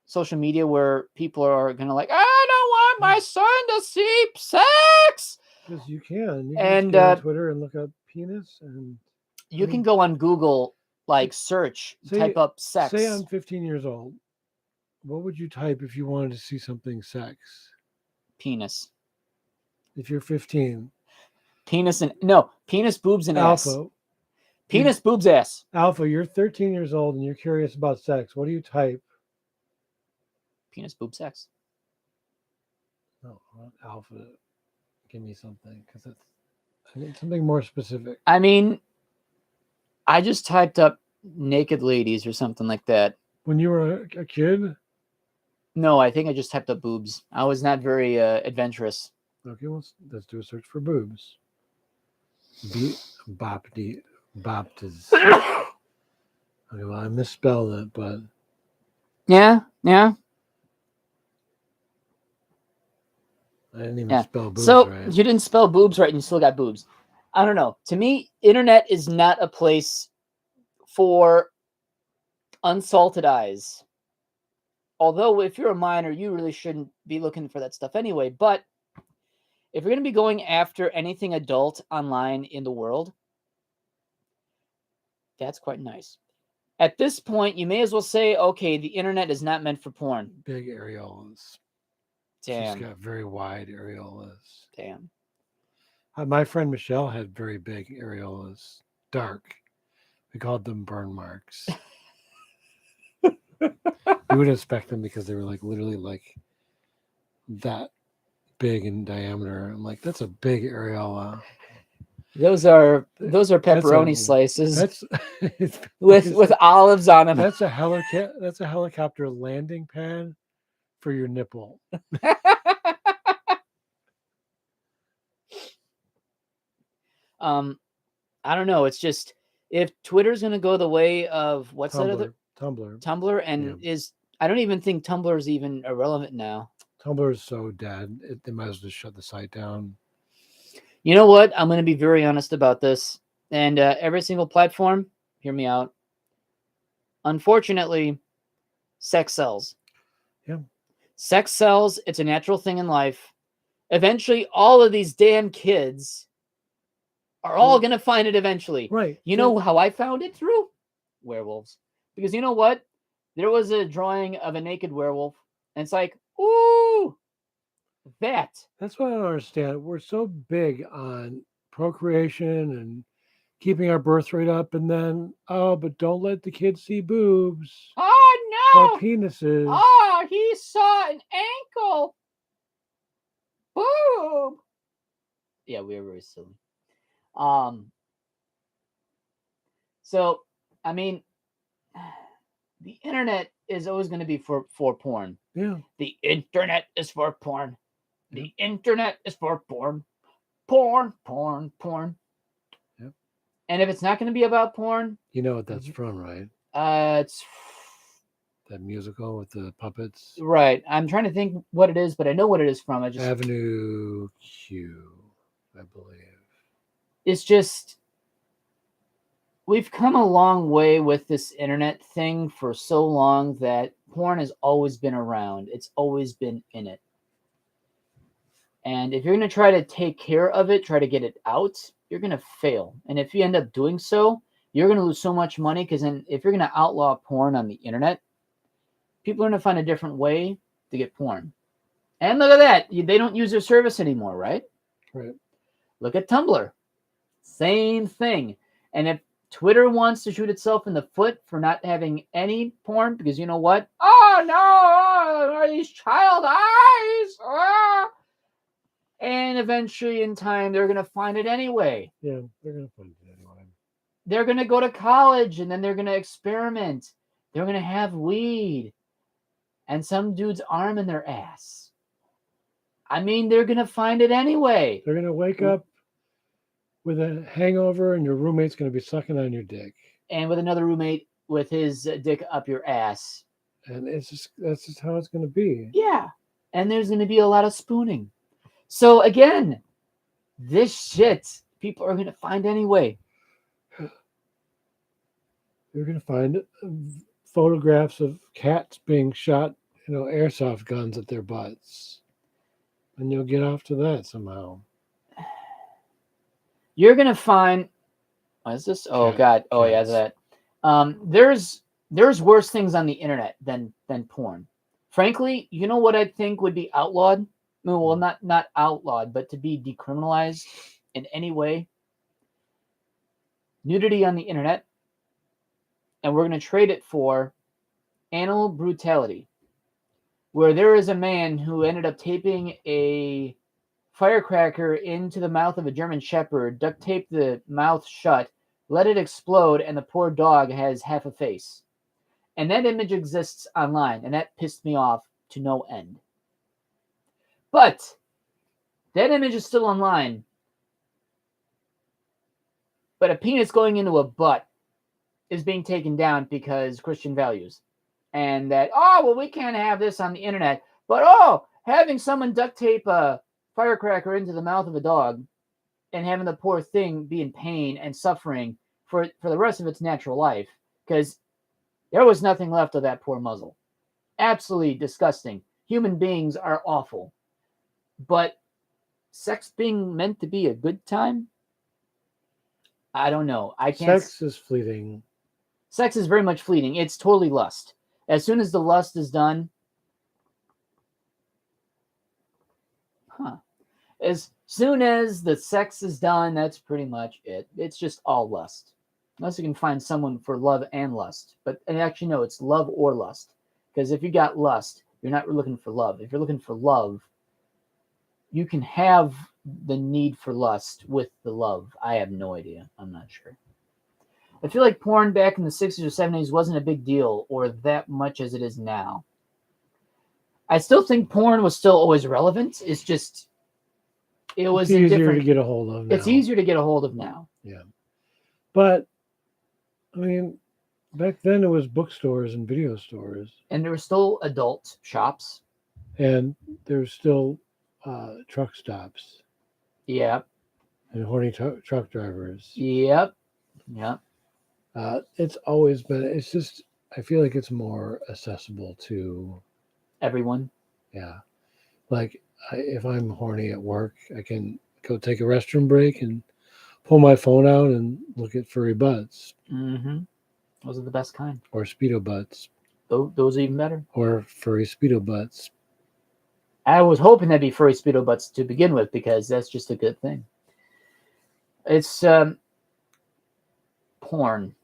social media where people are gonna like, I don't want my son to see sex. Because you can. You can And just go on Twitter and look up penis, and you can go on Google, like search, type up sex. Say I'm 15 years old. What would you type if you wanted to see something sex? Penis. If you're 15. Penis, boobs, and Alpha. ass. Penis, boobs, ass. Alpha, you're 13 years old and you're curious about sex. What do you type? Penis, boobs, sex. No, not Alpha. Give me something, because I need something more specific. I mean, I just typed up naked ladies or something like that. When you were a kid? No, I think I just typed up boobs. I was not very adventurous. Okay, well, let's do a search for boobs. Baptiz. Okay, well, I misspelled it, but yeah. I didn't even spell boobs so right. You didn't spell boobs right, and you still got boobs. I don't know. To me, internet is not a place for unsalted eyes. Although, if you're a minor, you really shouldn't be looking for that stuff anyway. But if you're going to be going after anything adult online in the world, that's quite nice. At this point, you may as well say, okay, the internet is not meant for porn. Big areolas. Damn. She's got very wide areolas. Damn. My friend Michelle had very big areolas. Dark. We called them burn marks. You would expect them because they were like literally like that big in diameter. I'm like, that's a big areola. Those are pepperoni slices. That's with olives on them. That's a helicopter landing pad for your nipple. I don't know. It's just, if Twitter's gonna go the way of what's that other Tumblr, and I don't even think Tumblr is even irrelevant now. Tumblr is so dead. They might as well just shut the site down. You know what? I'm going to be very honest about this. And every single platform, hear me out. Unfortunately, sex sells. Yeah. Sex sells. It's a natural thing in life. Eventually, all of these damn kids are all going to find it eventually. Right. You know how I found it? Through werewolves. Because you know what? There was a drawing of a naked werewolf. And it's like, ooh, that's what I don't understand. We're so big on procreation and keeping our birth rate up, and then but don't let the kids see boobs. Oh no! Or penises. Oh, he saw an ankle. Boob. Yeah, we were very silly. So I mean, the internet is always going to be for porn. Yeah. The internet is for porn. The internet is for porn. Porn. Yep. And if it's not going to be about porn, you know what that's from, right? It's that musical with the puppets. Right. I'm trying to think what it is, but I know what it is from. Avenue Q, I believe. It's just, we've come a long way with this internet thing for so long that porn has always been around. It's always been in it. And if you're going to try to take care of it, try to get it out, you're going to fail. And if you end up doing so, you're going to lose so much money, because then if you're going to outlaw porn on the internet, people are going to find a different way to get porn. And look at that. They don't use their service anymore, right? Right. Look at Tumblr. Same thing. And if Twitter wants to shoot itself in the foot for not having any porn, because you know what? Oh, no, these child eyes. And eventually in time, they're going to find it anyway. Yeah, they're gonna find it anyway. They're going to go to college and then they're going to experiment. They're going to have weed and some dude's arm in their ass. I mean, they're going to find it anyway. They're gonna wake up with a hangover, and your roommate's gonna be sucking on your dick. And with another roommate with his dick up your ass. And that's just how it's gonna be. Yeah. And there's going to be a lot of spooning. So again, this shit people are going to find anyway. You're gonna find photographs of cats being shot, airsoft guns at their butts, and you'll get off to that somehow. You're going to find, what is this? Oh, God. Oh, yeah, Cats. that. There's worse things on the internet than porn. Frankly, you know what I think would be outlawed? Well, not outlawed, but to be decriminalized in any way. Nudity on the internet. And we're going to trade it for animal brutality. Where there is a man who ended up taping a firecracker into the mouth of a German Shepherd, duct taped the mouth shut, let it explode, and the poor dog has half a face. And that image exists online, and that pissed me off to no end. But that image is still online. But a penis going into a butt is being taken down because Christian values. And that, we can't have this on the internet. But, having someone duct tape a firecracker into the mouth of a dog and having the poor thing be in pain and suffering for the rest of its natural life, because there was nothing left of that poor muzzle. Absolutely disgusting. Human beings are awful. But sex being meant to be a good time? I don't know. I can't. Sex is fleeting. Sex is very much fleeting. It's totally lust. As soon as the lust is done, as soon as the sex is done, that's pretty much it. It's just all lust. Unless you can find someone for love and lust. And actually, no, it's love or lust. Because if you got lust, you're not looking for love. If you're looking for love, you can have the need for lust with the love. I have no idea. I'm not sure. I feel like porn back in the 60s or 70s wasn't a big deal or that much as it is now. I still think porn was still always relevant. It's just, it was easier to get a hold of now. It's easier to get a hold of now. Yeah. But, I mean, back then it was bookstores and video stores. And there were still adult shops. And there's still truck stops. Yep. And horny truck drivers. Yep. Yep. It's always been, it's just, I feel like it's more accessible to everyone. Yeah. Like, if I'm horny at work, I can go take a restroom break and pull my phone out and look at furry butts. Mm-hmm. Those are the best kind. Or Speedo butts. Those are even better. Or furry Speedo butts. I was hoping that'd be furry Speedo butts to begin with, because that's just a good thing. It's porn.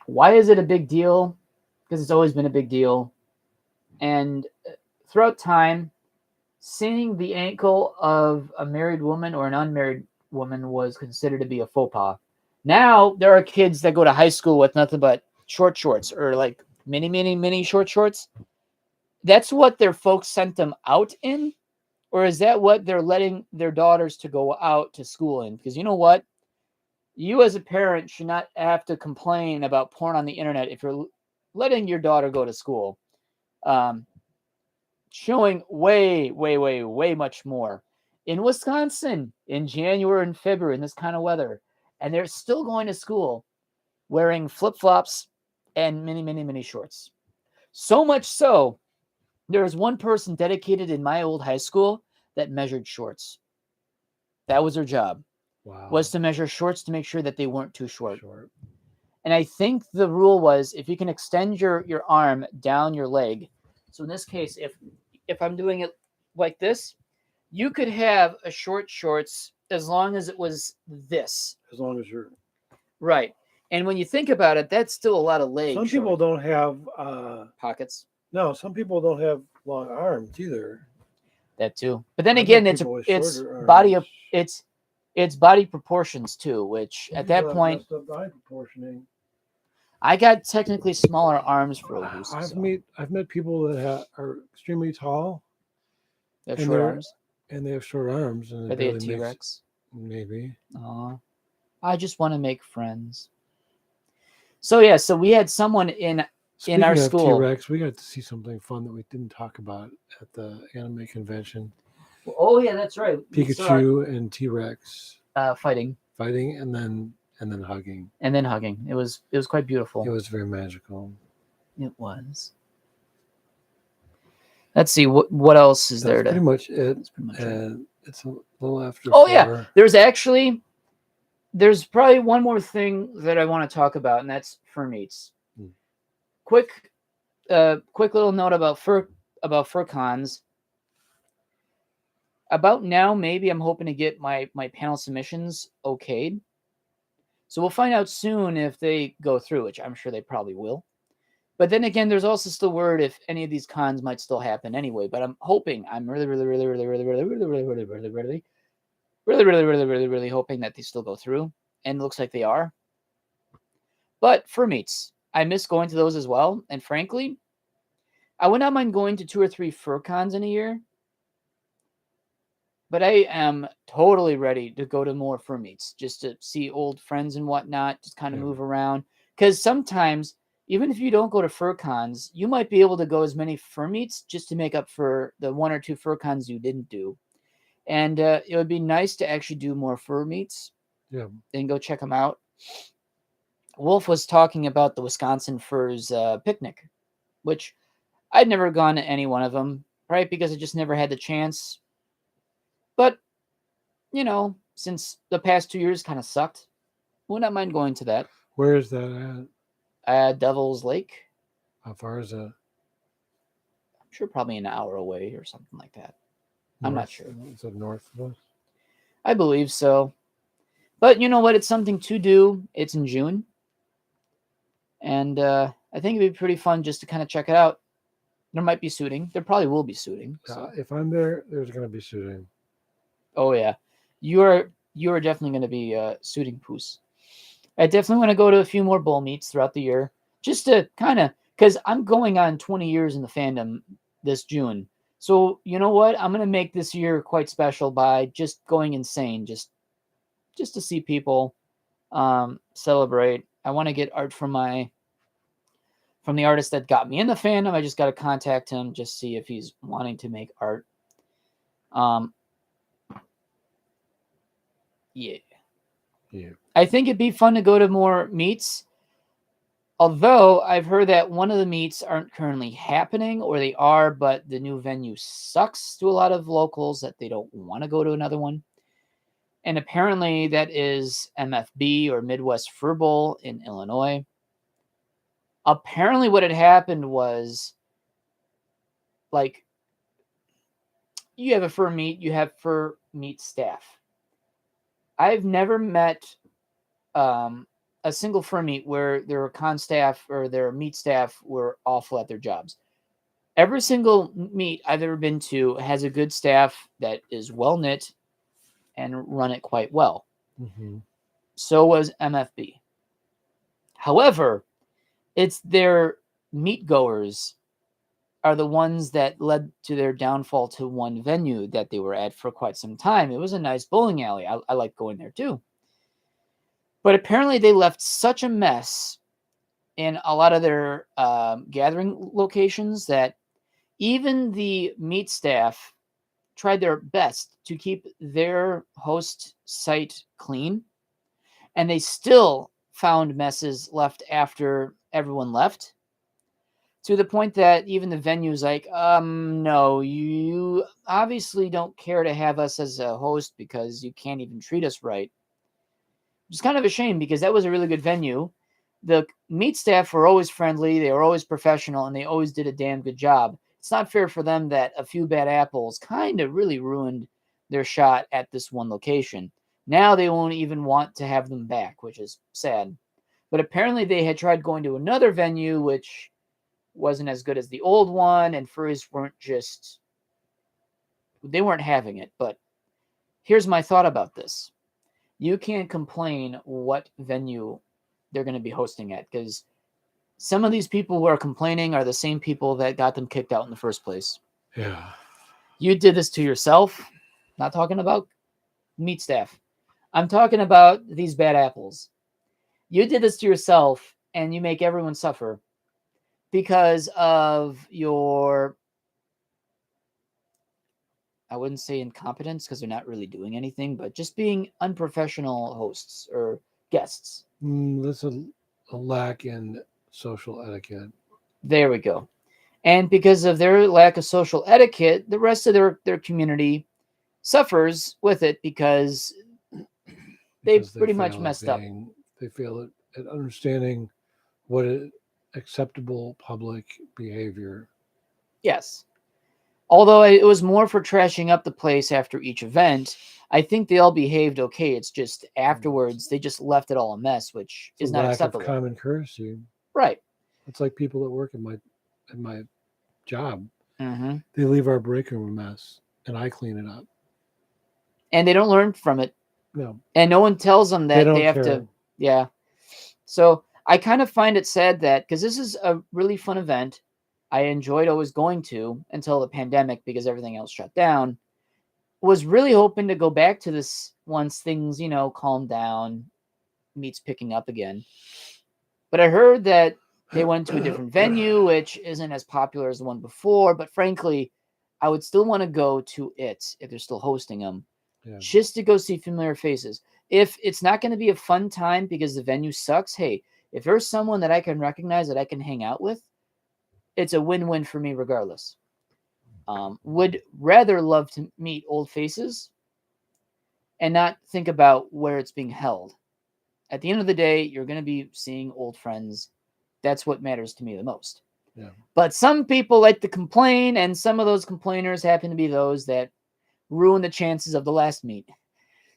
Why is it a big deal? Because it's always been a big deal. And throughout time, seeing the ankle of a married woman or an unmarried woman was considered to be a faux pas. Now, there are kids that go to high school with nothing but short shorts or like mini short shorts. That's what their folks sent them out in? Or is that what they're letting their daughters to go out to school in? Because you know what? You as a parent should not have to complain about porn on the internet if you're letting your daughter go to school. Showing way much more. In Wisconsin, in January and February, in this kind of weather. And they're still going to school wearing flip-flops and mini shorts. So much so, there was one person dedicated in my old high school that measured shorts. That was their job. Wow. Was to measure shorts to make sure that they weren't too short. And I think the rule was if you can extend your arm down your leg. So in this case, if I'm doing it like this, you could have a short shorts as long as it was this. As long as you're... Right. And when you think about it, that's still a lot of leg. Some people don't have... pockets. No, some people don't have long arms either. That too. But then I've again, met it's people with it's shorter body arms. it's body proportions too, which Some at that people have point messed up body proportioning. I got technically smaller arms for a Hoosk. I've met people that are extremely tall They have and short arms. they have short arms and Are it they a barely makes T-Rex? maybe. Aw. I just want to make friends. So yeah, so we had someone in Speaking our of school. T-Rex, we got to see something fun that we didn't talk about at the anime convention. Oh yeah, that's right. Pikachu and T-Rex fighting and then hugging. and then hugging. It was quite beautiful. It was very magical. It was. Let's see what else is there. That's pretty much it. That's pretty much it. It's a little after. Oh 4. yeah, there's probably one more thing that I want to talk about, and that's fur meats. Quick little note about fur cons. About now, maybe I'm hoping to get my panel submissions okayed. So we'll find out soon if they go through, which I'm sure they probably will. But then again, there's also still word if any of these cons might still happen anyway. But I'm hoping, I'm really hoping that they still go through. And it looks like they are. But fur meats, I miss going to those as well. And frankly, I would not mind going to 2 or 3 fur cons in a year. But I am totally ready to go to more fur meets just to see old friends and whatnot, just kind of move around. Because sometimes, even if you don't go to fur cons, you might be able to go as many fur meets just to make up for the 1 or 2 fur cons you didn't do. And it would be nice to actually do more fur meets. Yeah. And go check them out. Wolf was talking about the Wisconsin Furs picnic, which I'd never gone to any one of them, right? Because I just never had the chance. But, you know, since the past 2 years kind of sucked, would not mind going to that. Where is that at? Devil's Lake. How far is that? I'm sure probably an hour away or something like that. I'm not sure. Is it north of us? I believe so. But you know what? It's something to do. It's in June. And I think it'd be pretty fun just to kind of check it out. There might be shooting. There probably will be shooting. So. If I'm there, there's going to be shooting. Oh, yeah. You are definitely going to be shooting Poos. I definitely want to go to a few more bull meets throughout the year. Just to kind of, because I'm going on 20 years in the fandom this June. So, you know what? I'm going to make this year quite special by just going insane. Just to see people celebrate. I want to get art from the artist that got me in the fandom. I just got to contact him, just see if he's wanting to make art. Yeah. I think it'd be fun to go to more meets. Although I've heard that one of the meets aren't currently happening, or they are, but the new venue sucks to a lot of locals that they don't want to go to another one. And apparently that is MFB, or Midwest Fur Bowl in Illinois. Apparently what had happened was, like, you have a fur meet, you have fur meet staff. I've never met a single fur meet where their con staff or their meet staff were awful at their jobs. Every single meet I've ever been to has a good staff that is well knit and run it quite well. Mm-hmm. So was MFB. However, it's their meet goers are the ones that led to their downfall to one venue that they were at for quite some time. It was a nice bowling alley. I like going there too. But apparently they left such a mess in a lot of their gathering locations that even the meet staff tried their best to keep their host site clean. And they still found messes left after everyone left. To the point that even the venue's like, no, you obviously don't care to have us as a host because you can't even treat us right. It's kind of a shame because that was a really good venue. The meet staff were always friendly, they were always professional, and they always did a damn good job. It's not fair for them that a few bad apples kind of really ruined their shot at this one location. Now they won't even want to have them back, which is sad. But apparently they had tried going to another venue, which wasn't as good as the old one, and furries weren't just they weren't having it. But here's my thought about this. You can't complain what venue they're going to be hosting at, because some of these people who are complaining are the same people that got them kicked out in the first place. Yeah. You did this to yourself. Not talking about meat staff. I'm talking about these bad apples. You did this to yourself, and you make everyone suffer because of your, I wouldn't say incompetence, because they're not really doing anything, but just being unprofessional hosts or guests. That's a lack in social etiquette. There we go. And because of their lack of social etiquette, the rest of their community suffers with it because they've pretty much messed up. They fail at understanding what is acceptable public behavior. Yes. Although it was more for trashing up the place after each event, I think they all behaved okay. It's just afterwards they just left it all a mess, which is not acceptable. Lack of common courtesy. Right. It's like people that work in my job. Mm-hmm. They leave our break room a mess, and I clean it up. And they don't learn from it. No. And no one tells them that they have care. to. Yeah. So I kind of find it sad that, because this is a really fun event, I enjoyed always going to until the pandemic because everything else shut down. Was really hoping to go back to this once things, calm down, meat's picking up again. But I heard that they went to a different venue, which isn't as popular as the one before. But frankly, I would still want to go to it if they're still hosting them, just to go see familiar faces. If it's not going to be a fun time because the venue sucks, hey, if there's someone that I can recognize that I can hang out with, it's a win-win for me regardless. Would rather love to meet old faces and not think about where it's being held. At the end of the day, you're going to be seeing old friends. That's what matters to me the most. Yeah. But some people like to complain, and some of those complainers happen to be those that ruin the chances of the last meet.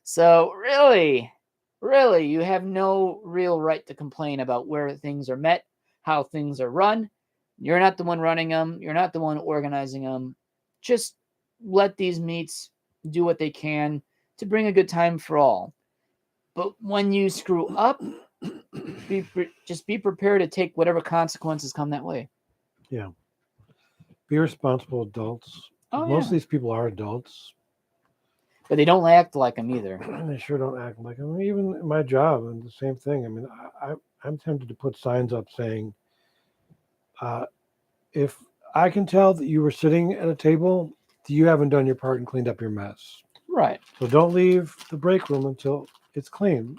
So really, you have no real right to complain about where things are met, how things are run. You're not the one running them. You're not the one organizing them. Just let these meets do what they can to bring a good time for all. But when you screw up, just be prepared to take whatever consequences come that way. Yeah. Be responsible adults. Most of these people are adults. But they don't act like them either. And they sure don't act like them. Even in my job, and the same thing. I mean, I'm tempted to put signs up saying, if I can tell that you were sitting at a table, you haven't done your part and cleaned up your mess. Right. So don't leave the break room until it's clean.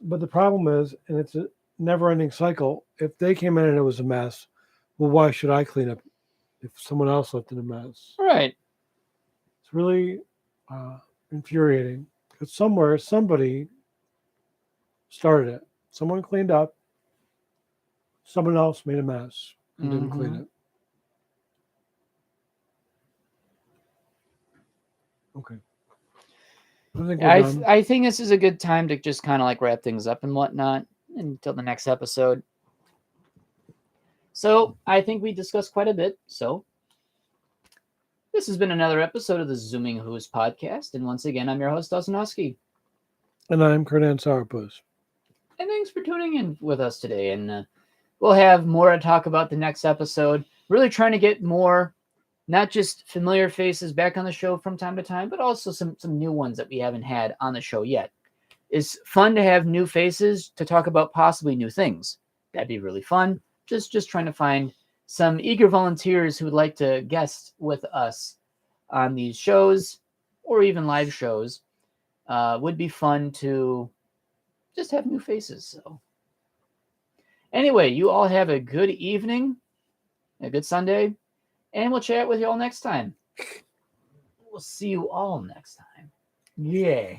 But the problem is, and it's a never-ending cycle, if they came in and it was a mess, well, why should I clean up if someone else left it a mess? Right. It's really infuriating because somewhere somebody started it. Someone cleaned up. Someone else made a mess and didn't clean it. Okay. I think this is a good time to just kind of like wrap things up and whatnot until the next episode. So I think we discussed quite a bit. So this has been another episode of the Zooming Hoosk podcast. And once again, I'm your host, Dustin DaHusky. And I'm Kernan Sourpuss. And thanks for tuning in with us today. And we'll have more to talk about the next episode. Really trying to get more, not just familiar faces back on the show from time to time, but also some new ones that we haven't had on the show yet. It's fun to have new faces to talk about possibly new things. That'd be really fun. Just trying to find some eager volunteers who would like to guest with us on these shows or even live shows. Would be fun to just have new faces. So anyway, you all have a good evening, a good Sunday, and we'll chat with you all next time. We'll see you all next time. Yeah.